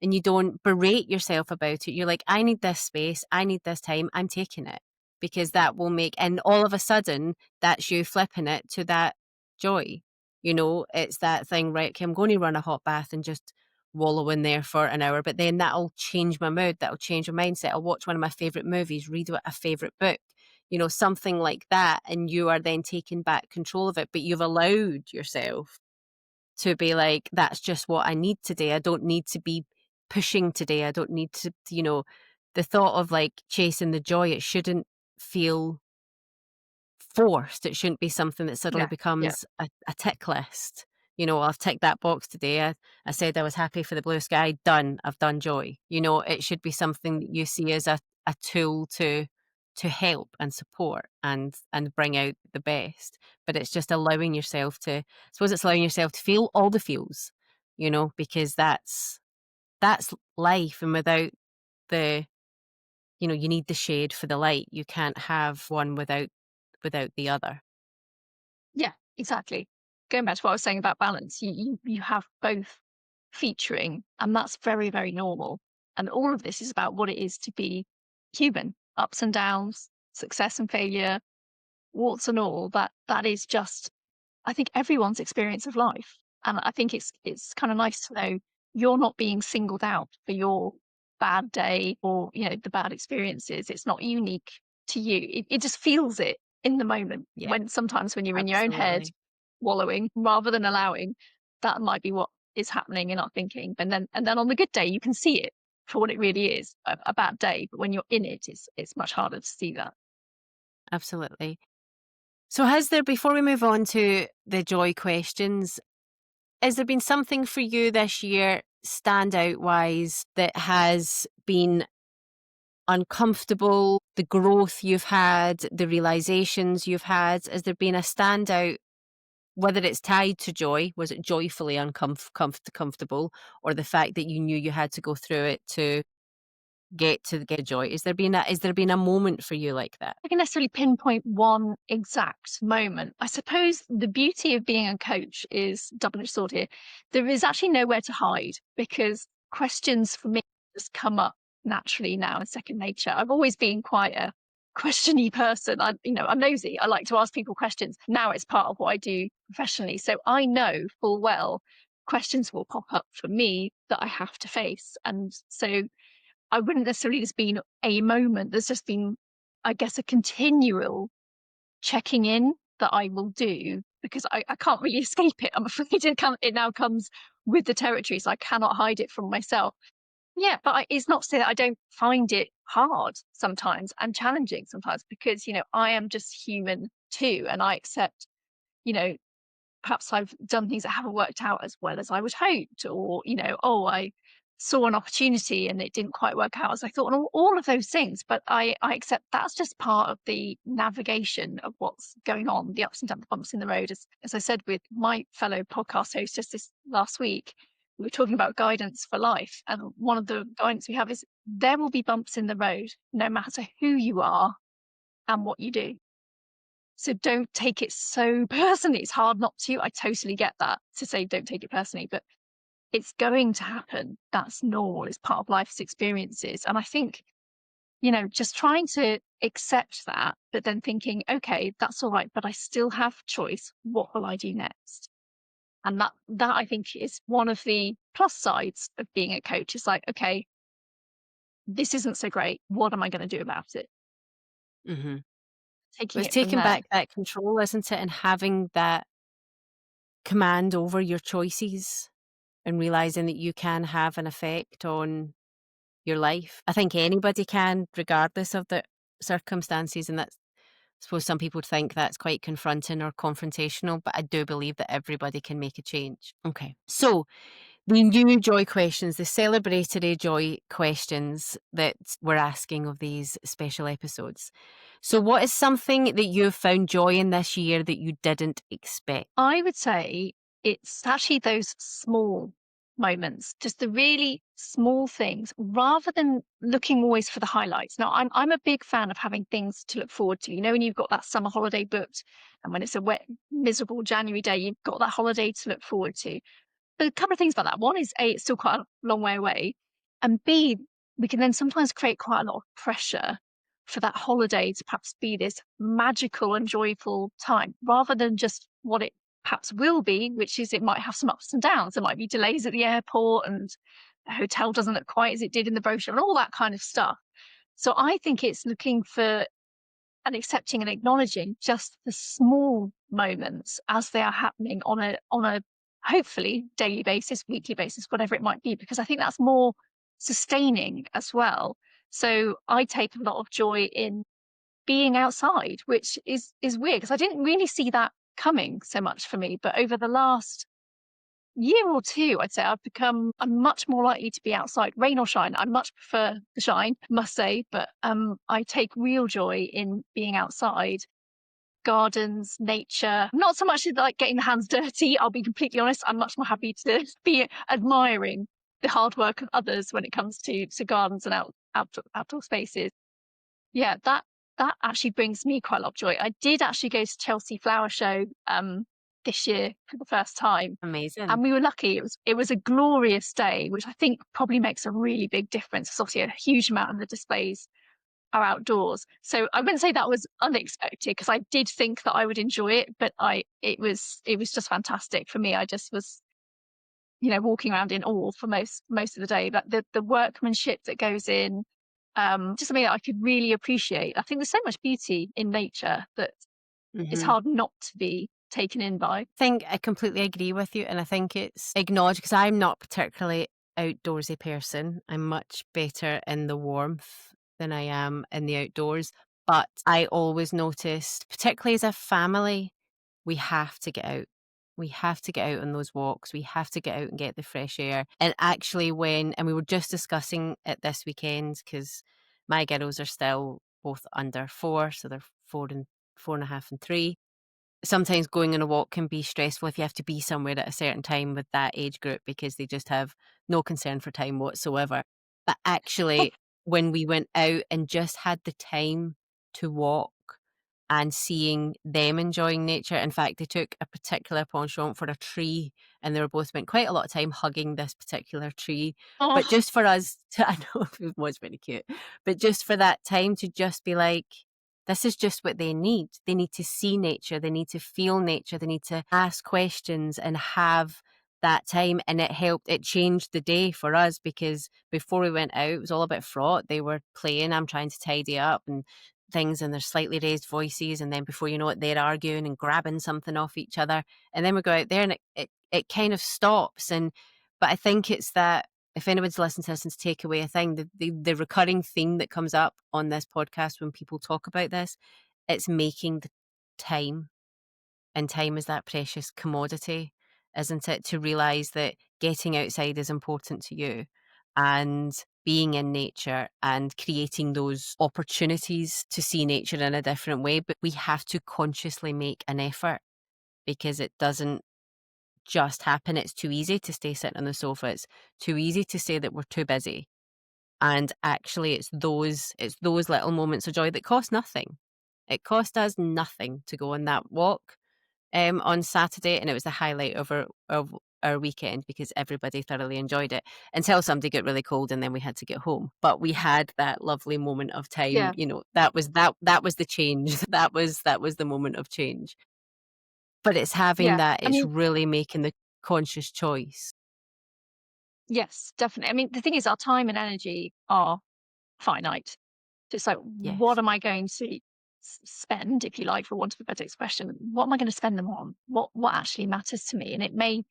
and you don't berate yourself about it. You're like, "I need this space, I need this time, I'm taking it," because that will make and all of a sudden, that's you flipping it to that joy. It's that thing, right? Okay, I'm going to run a hot bath and just wallow in there for an hour, but then that'll change my mood. That'll change my mindset. I'll watch one of my favorite movies, read a favorite book, something like that. And you are then taking back control of it, but you've allowed yourself to be like, that's just what I need today. I don't need to be pushing today. I don't need the thought of like chasing the joy, it shouldn't feel forced. It shouldn't be something that suddenly Yeah, yeah, becomes a tick list. I've ticked that box today. I said I was happy for the blue sky. Done. I've done joy. It should be something that you see as a tool to help and support and bring out the best. But it's just allowing yourself to, I suppose it's allowing yourself to feel all the feels, because that's life. And without the, you need the shade for the light. You can't have one without the other. yeah, exactly. Going back to what I was saying about balance, you have both featuring, and that's very, very normal. And all of this is about what it is to be human, ups and downs, success and failure, warts and all. That is just, I think, everyone's experience of life. And I think it's kind of nice to know you're not being singled out for your bad day or the bad experiences. It's not unique to you. It just feels it in the moment. Yeah, When you're in your own head, absolutely. wallowing rather than allowing, that might be what is happening in our thinking. And then on the good day, you can see it for what it really is, a bad day. But when you're in it, it's much harder to see that. Absolutely. So before we move on to the joy questions, has there been something for you this year, standout wise, that has been uncomfortable? The growth you've had, the realizations you've had, has there been a standout, whether it's tied to joy, was it joyfully uncomfortable, or the fact that you knew you had to go through it to get joy? Has there been a moment for you like that? I can necessarily pinpoint one exact moment. I suppose the beauty of being a coach is double-edged sword here. There is actually nowhere to hide because questions for me just come up naturally now in second nature. I've always been quite a questiony person. I'm nosy. I like to ask people questions. Now it's part of what I do professionally. So I know full well questions will pop up for me that I have to face. And so I wouldn't necessarily just been a moment. There's just been, I guess, a continual checking in that I will do because I can't really escape it. I'm afraid it now comes with the territory, so I cannot hide it from myself. Yeah, but it's not to say that I don't find it hard sometimes and challenging sometimes because, I am just human too. And I accept, you know, perhaps I've done things that haven't worked out as well as I would hoped, or, oh, saw an opportunity and it didn't quite work out as I thought, and all of those things. But I accept that's just part of the navigation of what's going on, the ups and downs, the bumps in the road. As I said with my fellow podcast host just this last week, we were talking about guidance for life. And one of the guidance we have is there will be bumps in the road, no matter who you are and what you do. So don't take it so personally. It's hard not to. I totally get that, to say don't take it personally, but it's going to happen. That's normal. It's part of life's experiences. And I think, just trying to accept that, but then thinking, okay, that's all right, but I still have choice. What will I do next? And that I think is one of the plus sides of being a coach. It's like, okay, this isn't so great. What am I going to do about it? Mm-hmm. Taking It's it from taking there. back that control, isn't it? And having that command over your choices and realizing that you can have an effect on your life. I think anybody can, regardless of the circumstances. And that's, I suppose some people think that's quite confronting or confrontational, but I do believe that everybody can make a change. Okay. So the new joy questions, the celebratory joy questions that we're asking of these special episodes. So what is something that you've found joy in this year that you didn't expect? I would say it's actually those small moments, just the really small things, rather than looking always for the highlights. Now, I'm a big fan of having things to look forward to. When you've got that summer holiday booked, and when it's a wet, miserable January day, you've got that holiday to look forward to. But a couple of things about that. One is A, it's still quite a long way away. And B, we can then sometimes create quite a lot of pressure for that holiday to perhaps be this magical and joyful time, rather than just what it perhaps will be, which is it might have some ups and downs. There might be delays at the airport and the hotel doesn't look quite as it did in the brochure and all that kind of stuff. So I think it's looking for and accepting and acknowledging just the small moments as they are happening on a hopefully daily basis, weekly basis, whatever it might be, because I think that's more sustaining as well. So I take a lot of joy in being outside, which is weird because I didn't really see that coming so much for me. But over the last year or two, I'd say I'm much more likely to be outside, rain or shine. I much prefer the shine, must say, but I take real joy in being outside, gardens, nature. Not so much like getting the hands dirty. I'll be completely honest. I'm much more happy to be admiring the hard work of others when it comes to gardens and outdoor spaces. Yeah, that actually brings me quite a lot of joy. I did actually go to Chelsea Flower Show this year for the first time. Amazing. And we were lucky. It was a glorious day, which I think probably makes a really big difference. It's obviously a huge amount of the displays are outdoors. So I wouldn't say that was unexpected because I did think that I would enjoy it, but it was just fantastic for me. I just was, walking around in awe for most of the day. But the workmanship that goes in, just something that I could really appreciate. I think there's so much beauty in nature that it's Mm-hmm. hard not to be taken in by. I think I completely agree with you, and I think it's acknowledged because I'm not particularly outdoorsy person. I'm much better in the warmth than I am in the outdoors. But I always noticed, particularly as a family, we have to get out. We have to get out on those walks. We have to get out and get the fresh air. And actually, and we were just discussing it this weekend because my girls are still both under 4, so they're 4.5 and 3. Sometimes going on a walk can be stressful if you have to be somewhere at a certain time with that age group because they just have no concern for time whatsoever. But actually, when we went out and just had the time to walk and seeing them enjoying nature, in fact, they took a particular penchant for a tree and they were both spent quite a lot of time hugging this particular tree. But Oh, just for us to, I know it was very cute, but just for that time to just be like, this is just what they need. They need to see nature. They need to feel nature. They need to ask questions and have that time. And it changed the day for us because before we went out, it was all a bit fraught. They were playing, I'm trying to tidy up and things, and there's slightly raised voices. And then before you know it, they're arguing and grabbing something off each other. And then we go out there and it kind of stops. But I think it's that if anyone's listening to this and to take away a thing, the recurring theme that comes up on this podcast when people talk about this, it's making the time. And time is that precious commodity, isn't it? To realize that getting outside is important to you. and being in nature and creating those opportunities to see nature in a different way. But we have to consciously make an effort because it doesn't just happen. It's too easy to stay sitting on the sofa. It's too easy to say that we're too busy. And actually it's those little moments of joy that cost nothing. It cost us nothing to go on that walk on Saturday, and it was the highlight of our weekend because everybody thoroughly enjoyed it until somebody got really cold and then we had to get home. But we had that lovely moment of time, Yeah. that was the change. That was the moment of change. But it's having Yeah. that, I it's mean, really making the conscious choice. yes, definitely. I mean, the thing is, our time and energy are finite. So it's like, what Yes. am I going to spend, if you like, for want of a better expression? What am I going to spend them on? What actually matters to me? And it may,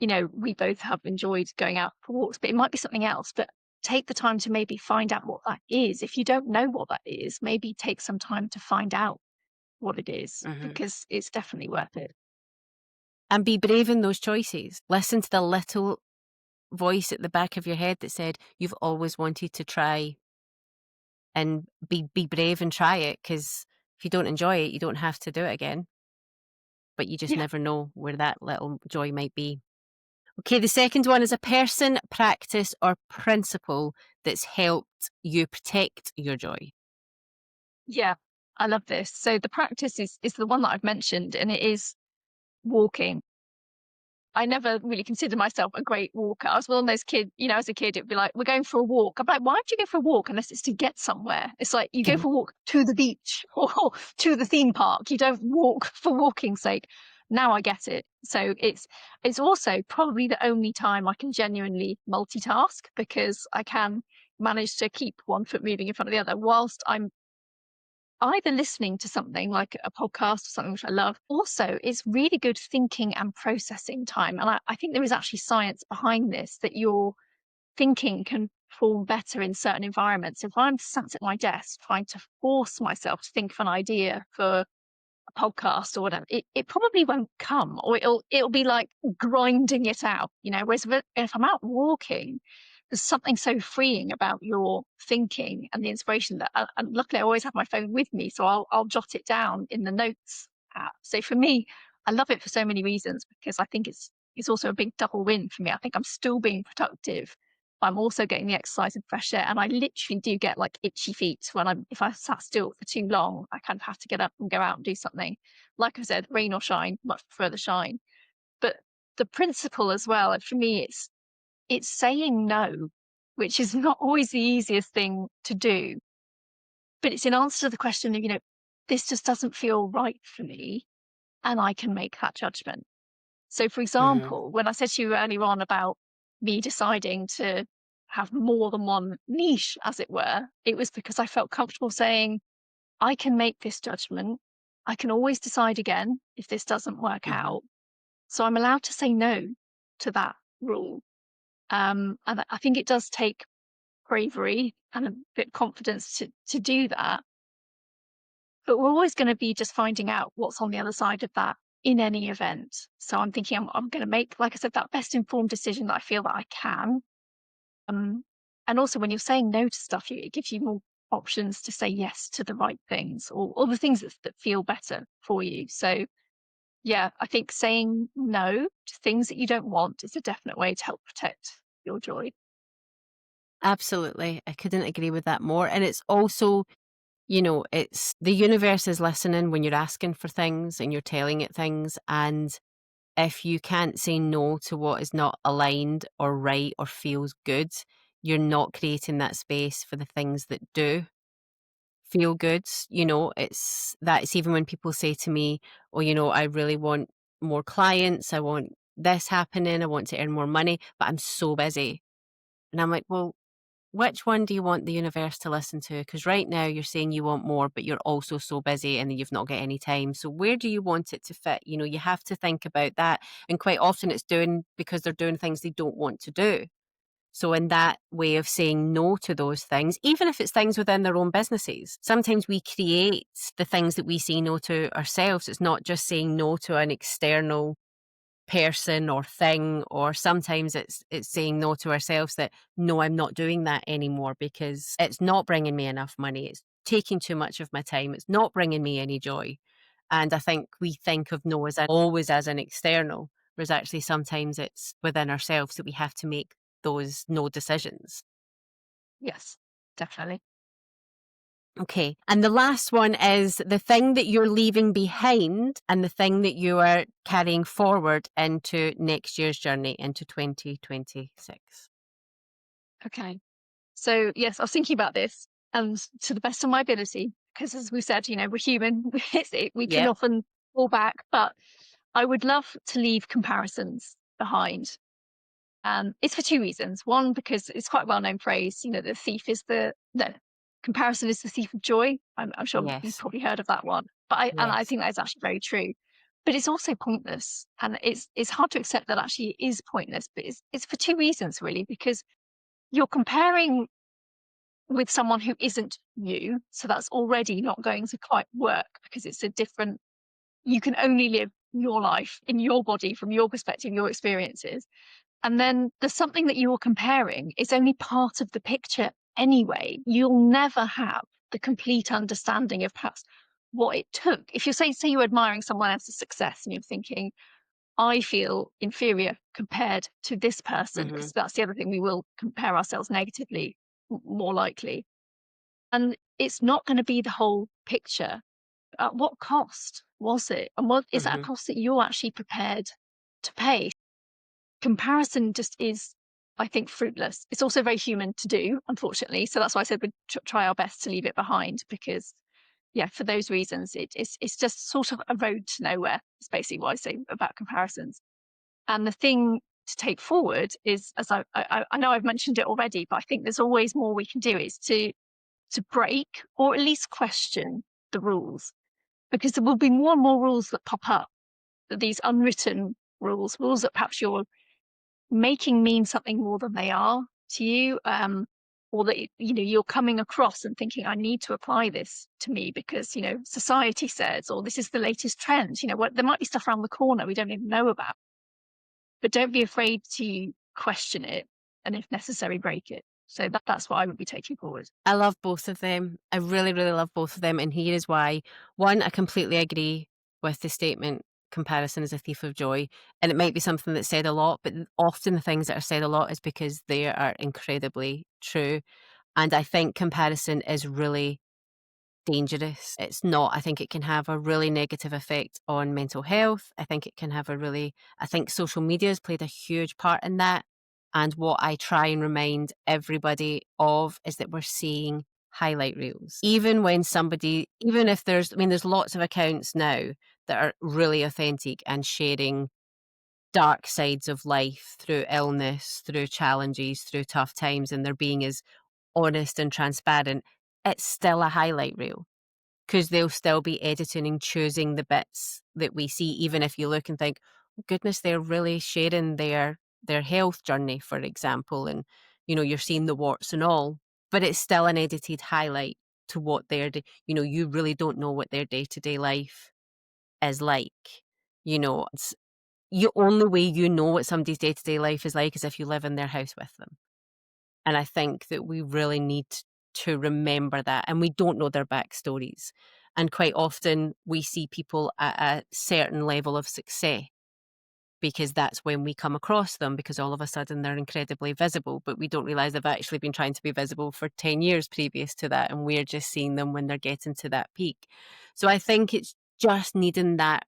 we both have enjoyed going out for walks, but it might be something else. But take the time to maybe find out what that is. If you don't know what that is, maybe take some time to find out what it is, Mhm. because it's definitely worth it. And be brave in those choices. Listen to the little voice at the back of your head that said, you've always wanted to try, and be brave and try it, because if you don't enjoy it, you don't have to do it again. But you just Yeah. never know where that little joy might be. Okay, the second one is a person, practice, or principle that's helped you protect your joy. Yeah. I love this. So the practice is the one that I've mentioned, and it is walking. I never really considered myself a great walker. I was one of those kids, as a kid, it'd be like, we're going for a walk. I'm like, why would you go for a walk unless it's to get somewhere? It's like you go Mhm. for a walk to the beach or to the theme park. You don't walk for walking's sake. Now I get it. So it's also probably the only time I can genuinely multitask, because I can manage to keep one foot moving in front of the other whilst I'm either listening to something like a podcast or something which I love. Also, it's really good thinking and processing time. And I think there is actually science behind this, that your thinking can form better in certain environments. If I'm sat at my desk trying to force myself to think of an idea for a podcast or whatever, it probably won't come, or it'll be like grinding it out, Whereas if I'm out walking, there's something so freeing about your thinking and the inspiration that, and luckily I always have my phone with me, so I'll jot it down in the notes app. So for me, I love it for so many reasons, because I think it's also a big double win for me. I think I'm still being productive. I'm also getting the exercise and fresh air, and I literally do get like itchy feet if I sat still for too long. I kind of have to get up and go out and do something. Like I said, rain or shine, much prefer the shine. But the principle as well, and for me, it's saying no, which is not always the easiest thing to do. But it's in answer to the question of, this just doesn't feel right for me, and I can make that judgment. So, for Mhm. example, when I said to you earlier on about me deciding to have more than one niche, as it were, it was because I felt comfortable saying, I can make this judgment. I can always decide again if this doesn't work Mhm. out. So I'm allowed to say no to that rule. And I think it does take bravery and a bit of confidence to do that. But we're always going to be just finding out what's on the other side of that in any event. So I'm thinking I'm going to make, like I said, that best informed decision that I feel that I can. Um, and also when you're saying no to stuff, it gives you more options to say yes to the right things, or the things that feel better for you. So yeah, I think saying no to things that you don't want is a definite way to help protect your joy. Absolutely. I couldn't agree with that more. And it's also, it's the universe is listening when you're asking for things and you're telling it things. And if you can't say no to what is not aligned or right or feels good, you're not creating that space for the things that do feel good. It's even when people say to me, oh, I really want more clients. I want this happening. I want to earn more money, but I'm so busy. And I'm like, well, which one do you want the universe to listen to? Because right now you're saying you want more, but you're also so busy and you've not got any time. So where do you want it to fit? You have to think about that. And quite often it's doing because they're doing things they don't want to do. So in that way of saying no to those things, even if it's things within their own businesses, sometimes we create the things that we say no to ourselves. It's not just saying no to an external person or thing, or sometimes it's saying no to ourselves, that no, I'm not doing that anymore because it's not bringing me enough money, it's taking too much of my time, it's not bringing me any joy. And I think we think of no as always as an external, whereas actually sometimes it's within ourselves that we have to make those no decisions. Yes, definitely. Okay. And the last one is the thing that you're leaving behind and the thing that you are carrying forward into next year's journey, into 2026. Okay. So yes, I was thinking about this, and to the best of my ability, because as we said, we're human, we can Yep. often fall back, but I would love to leave comparisons behind. It's for two reasons. One, because it's quite a well-known phrase, the thief is no, comparison is the thief of joy. I'm sure you've Yes. probably heard of that one, but I Yes. think that's actually very true. But it's also pointless, and it's hard to accept that actually it is pointless. But it's for two reasons really, because you're comparing with someone who isn't you, so that's already not going to quite work because it's a different. You can only live your life in your body from your perspective, your experiences. And then there's something that you're comparing. It's only part of the picture anyway. You'll never have the complete understanding of perhaps what it took. If you're say you're admiring someone else's success and you're thinking, I feel inferior compared to this person, Hmm. because that's the other thing, we will compare ourselves negatively more likely. And it's not going to be the whole picture. At what cost was it? And what is that a Hmm. cost that you're actually prepared to pay? Comparison just is, I think, fruitless. It's also very human to do, unfortunately. So that's why I said we'd try our best to leave it behind, because, yeah, for those reasons, it's just sort of a road to nowhere. It's basically what I say about comparisons. And the thing to take forward is, as I know I've mentioned it already, but I think there's always more we can do, is to break or at least question the rules, because there will be more and more rules that pop up, these unwritten rules that perhaps you're making mean something more than they are to you, or that you're coming across and thinking, I need to apply this to me because society says, or this is the latest trend. What, there might be stuff around the corner we don't even know about, but don't be afraid to question it, and if necessary, break it. So that's what I would be taking forward. I love both of them. I really, really love both of them. And here is why. One, I completely agree with the statement, comparison is a thief of joy. And it might be something that's said a lot, but often the things that are said a lot is because they are incredibly true. And I think comparison is really dangerous. It's not. I think it can have a really negative effect on mental health. I think it can have I think social media has played a huge part in that. And what I try and remind everybody of is that we're seeing highlight reels. Even if there's lots of accounts now that are really authentic and sharing dark sides of life through illness, through challenges, through tough times, and they're being as honest and transparent. It's still a highlight reel, because they'll still be editing and choosing the bits that we see, even if you look and think, oh, goodness, they're really sharing their health journey, for example, and you're seeing the warts and all, but it's still an edited highlight to what you really don't know what their day-to-day life is like. It's the only way you know what somebody's day-to-day life is like is if you live in their house with them. And I think that we really need to remember that. And we don't know their backstories. And quite often we see people at a certain level of success because that's when we come across them, because all of a sudden they're incredibly visible, but we don't realize they've actually been trying to be visible for 10 years previous to that. And we're just seeing them when they're getting to that peak. So I think it's just needing that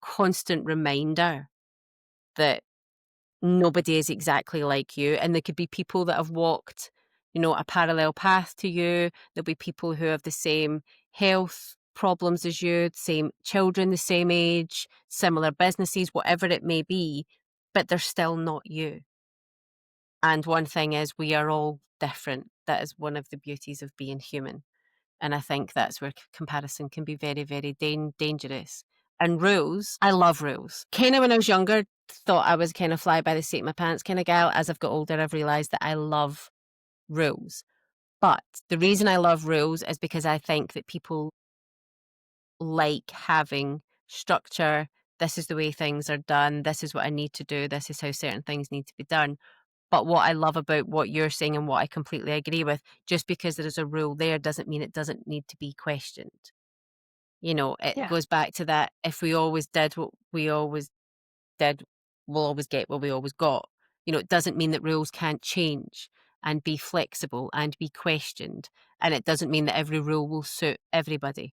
constant reminder that nobody is exactly like you. And there could be people that have walked, a parallel path to you. There'll be people who have the same health problems as you, same children, the same age, similar businesses, whatever it may be, but they're still not you. And one thing is, we are all different. That is one of the beauties of being human. And I think that's where comparison can be very, very dangerous. And rules, I love rules. Kind of when I was younger, thought I was kind of fly by the seat of my pants kind of gal. As I've got older, I've realised that I love rules. But the reason I love rules is because I think that people like having structure, this is the way things are done, this is what I need to do, this is how certain things need to be done. But what I love about what you're saying and what I completely agree with, just because there is a rule there doesn't mean it doesn't need to be questioned. It Yeah. goes back to that, if we always did what we always did, we'll always get what we always got. It doesn't mean that rules can't change and be flexible and be questioned. And it doesn't mean that every rule will suit everybody.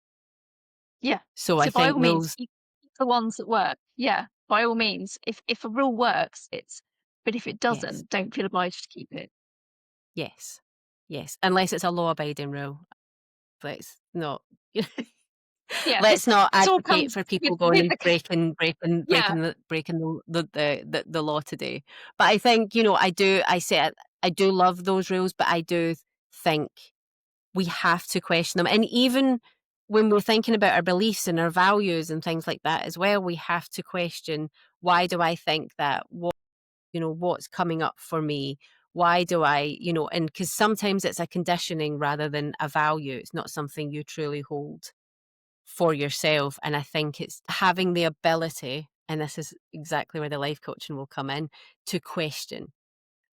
Yeah. So I So by think all means, rules, keep the ones that work. Yeah. By all means, if a rule works, but if it yes, doesn't, don't feel obliged to keep it. yes, yes. Unless it's a law abiding rule. Let's not Yeah. let's not This all advocate comes for with, people going with and the, yeah. breaking the law today. But I think, I do love those rules, but I do think we have to question them. And even when we're thinking about our beliefs and our values and things like that as well, we have to question, why do I think that? What's coming up for me? Why do I, and because sometimes it's a conditioning rather than a value. It's not something you truly hold for yourself. And I think it's having the ability, and this is exactly where the life coaching will come in, to question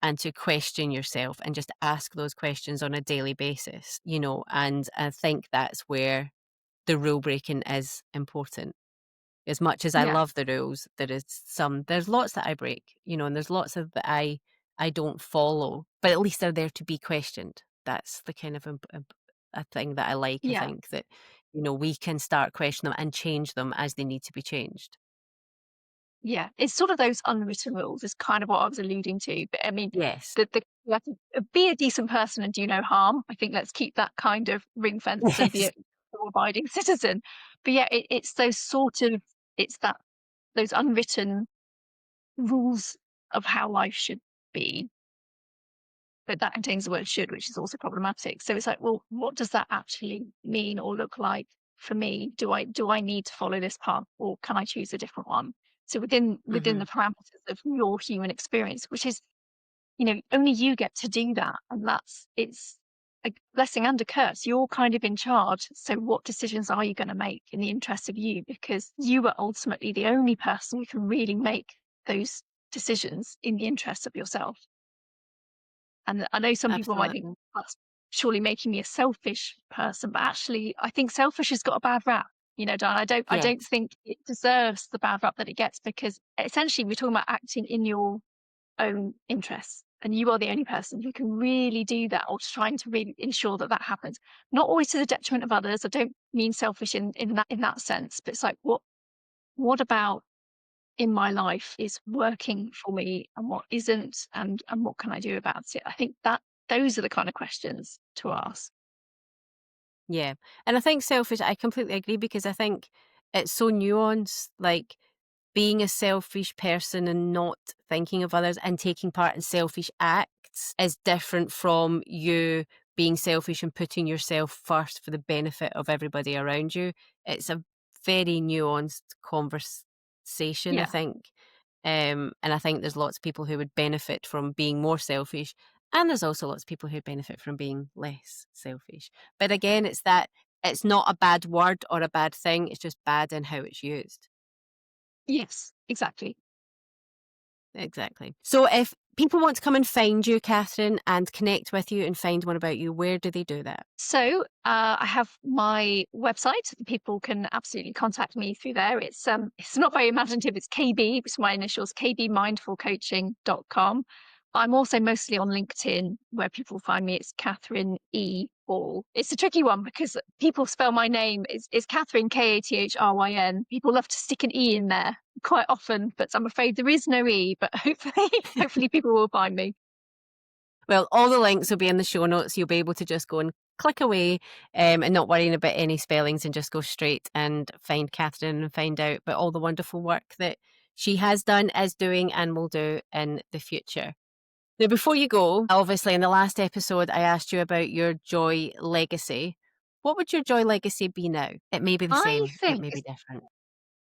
and to question yourself and just ask those questions on a daily basis, and I think that's where the rule breaking is important. As much as I Yeah. love the rules, there's lots that I break, and there's lots of that I don't follow, but at least they're there to be questioned. That's the kind of a thing that I like. I Yeah. think that, we can start questioning them and change them as they need to be changed. Yeah, it's sort of those unwritten rules is kind of what I was alluding to. But I mean, Yes. the you have to be a decent person and do no harm. I think let's keep that kind of ring fence and be Yes. a law-abiding citizen. But yeah, it's those sort of it's that those unwritten rules of how life should be. But that contains the word should, which is also problematic. So it's like, well, what does that actually mean or look like for me? Do I need to follow this path or can I choose a different one? So within Hmm. the parameters of your human experience, which is, only you get to do that. And it's a blessing and a curse. You're kind of in charge. So what decisions are you going to make in the interest of you? Because you are ultimately the only person who can really make those decisions in the interest of yourself. And I know some people might think Absolutely. that's surely making me a selfish person, but actually I think selfish has got a bad rap. Diane, I don't Yes. think it deserves the bad rap that it gets because essentially we're talking about acting in your own interests. And you are the only person who can really do that or trying to really ensure that that happens. Not always to the detriment of others. I don't mean selfish in that sense, but it's like what about in my life is working for me and what isn't and what can I do about it? I think that those are the kind of questions to ask. Yeah. And I think selfish, I completely agree, because I think it's so nuanced. Like, being a selfish person and not thinking of others and taking part in selfish acts is different from you being selfish and putting yourself first for the benefit of everybody around you. It's a very nuanced conversation, I Yeah. think. And I think there's lots of people who would benefit from being more selfish. And there's also lots of people who benefit from being less selfish. But again, it's not a bad word or a bad thing. It's just bad in how it's used. Yes, exactly. Exactly. So if people want to come and find you, Kathryn, and connect with you and find more about you, where do they do that? So I have my website. People can absolutely contact me through there. It's not very imaginative. It's KB, which is my initials, kbmindfulcoaching.com. I'm also mostly on LinkedIn where people find me. It's Kathryn E. Ball. It's a tricky one because people spell my name. It's Kathryn, Kathryn. People love to stick an E in there quite often, but I'm afraid there is no E, but hopefully people will find me. Well, all the links will be in the show notes. You'll be able to just go and click away, and not worrying about any spellings, and just go straight and find Kathryn and find out about all the wonderful work that she has done, is doing, and will do in the future. Now, before you go, obviously in the last episode, I asked you about your joy legacy. What would your joy legacy be now? It may be the I same, it think may be different.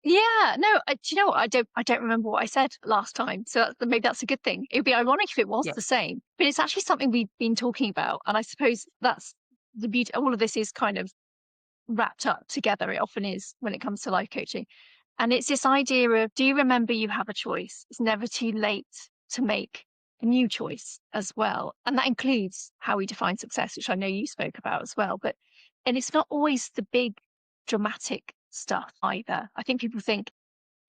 Yeah, no, do you know what? I don't remember what I said last time, so maybe that's a good thing. It would be ironic if it was Yeah. the same, but it's actually something we've been talking about, and I suppose that's the beauty. All of this is kind of wrapped up together. It often is when it comes to life coaching. And it's this idea of, do you remember you have a choice? It's never too late to make a new choice as well. And that includes how we define success, which I know you spoke about as well. And it's not always the big dramatic stuff either. I think people think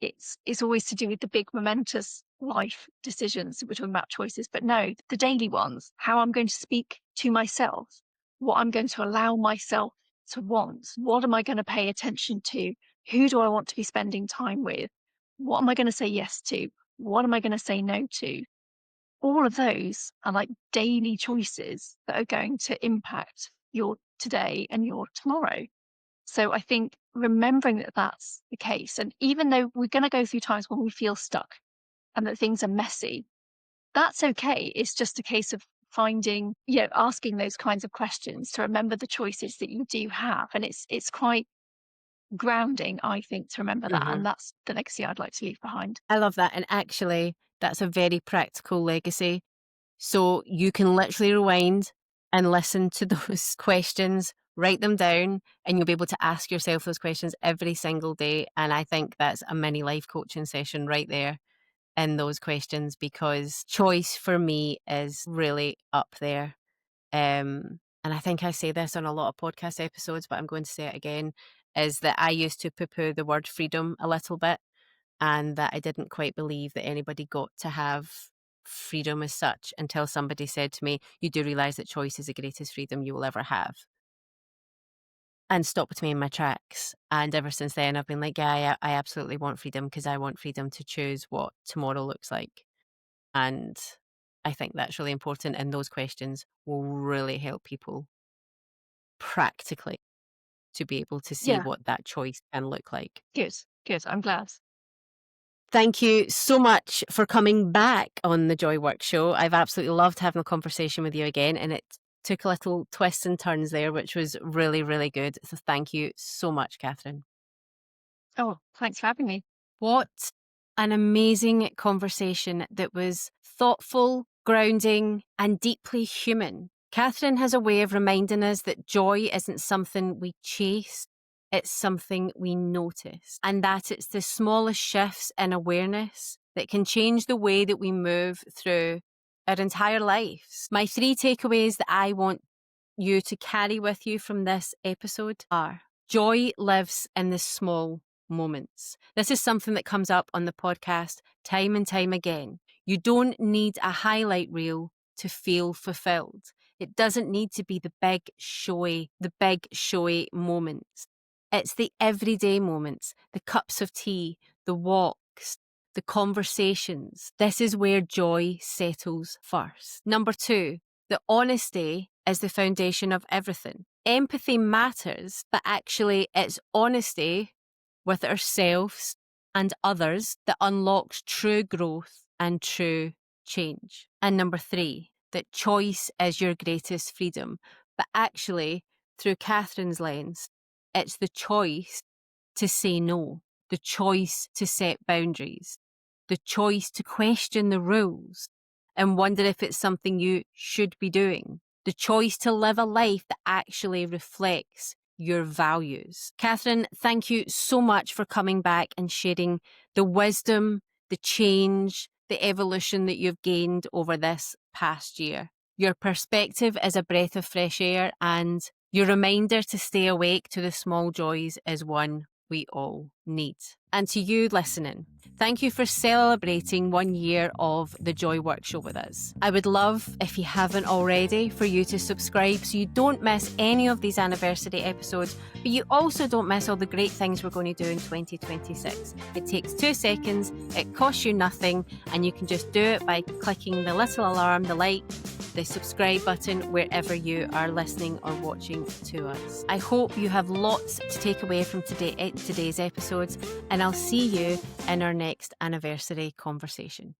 it's always to do with the big momentous life decisions. We're talking about choices, but no, the daily ones, how I'm going to speak to myself, what I'm going to allow myself to want, what am I going to pay attention to, who do I want to be spending time with, what am I going to say yes to, what am I going to say no to. All of those are like daily choices that are going to impact your today and your tomorrow. So I think remembering that that's the case, and even though we're going to go through times when we feel stuck and that things are messy, that's okay. It's just a case of finding, asking those kinds of questions to remember the choices that you do have. And it's quite grounding, I think, to remember that. And that's the legacy I'd like to leave behind. I love that. And actually, that's a very practical legacy. So you can literally rewind and listen to those questions, write them down, and you'll be able to ask yourself those questions every single day. And I think that's a mini life coaching session right there in those questions, because choice for me is really up there. And I think I say this on a lot of podcast episodes, but I'm going to say it again, is that I used to poo-poo the word freedom a little bit, and that I didn't quite believe that anybody got to have freedom as such until somebody said to me, you do realise that choice is the greatest freedom you will ever have. And stopped me in my tracks. And ever since then, I've been like, yeah, I absolutely want freedom, because I want freedom to choose what tomorrow looks like. And I think that's really important. And those questions will really help people practically to be able to see Yeah, what that choice can look like. good. I'm glad. Thank you so much for coming back on the Joy Work Show. I've absolutely loved having a conversation with you again, and it took a little twists and turns there, which was really, really good. So thank you so much, Kathryn. Oh, thanks for having me. What an amazing conversation that was thoughtful, grounding, and deeply human. Kathryn has a way of reminding us that joy isn't something we chase, it's something we notice, and that it's the smallest shifts in awareness that can change the way that we move through our entire lives. My 3 takeaways that I want you to carry with you from this episode are: joy lives in the small moments. This is something that comes up on the podcast time and time again. You don't need a highlight reel to feel fulfilled. It doesn't need to be the big showy moments. It's the everyday moments, the cups of tea, the walks, the conversations. This is where joy settles first. Number 2, the honesty is the foundation of everything. Empathy matters, but actually it's honesty with ourselves and others that unlocks true growth and true change. And number 3, that choice is your greatest freedom. But actually, through Kathryn's lens, it's the choice to say no, the choice to set boundaries, the choice to question the rules and wonder if it's something you should be doing, the choice to live a life that actually reflects your values. Kathryn, thank you so much for coming back and sharing the wisdom, the change, the evolution that you've gained over this past year. Your perspective is a breath of fresh air, and your reminder to stay awake to the small joys is one we all need. And to you listening, thank you for celebrating 1 year of the Joy Work Show with us. I would love, if you haven't already, for you to subscribe so you don't miss any of these anniversary episodes, but you also don't miss all the great things we're going to do in 2026. It takes 2 seconds, it costs you nothing, and you can just do it by clicking the little alarm, the like, the subscribe button wherever you are listening or watching to us. I hope you have lots to take away from today's episodes, and I'll see you in our next anniversary conversation.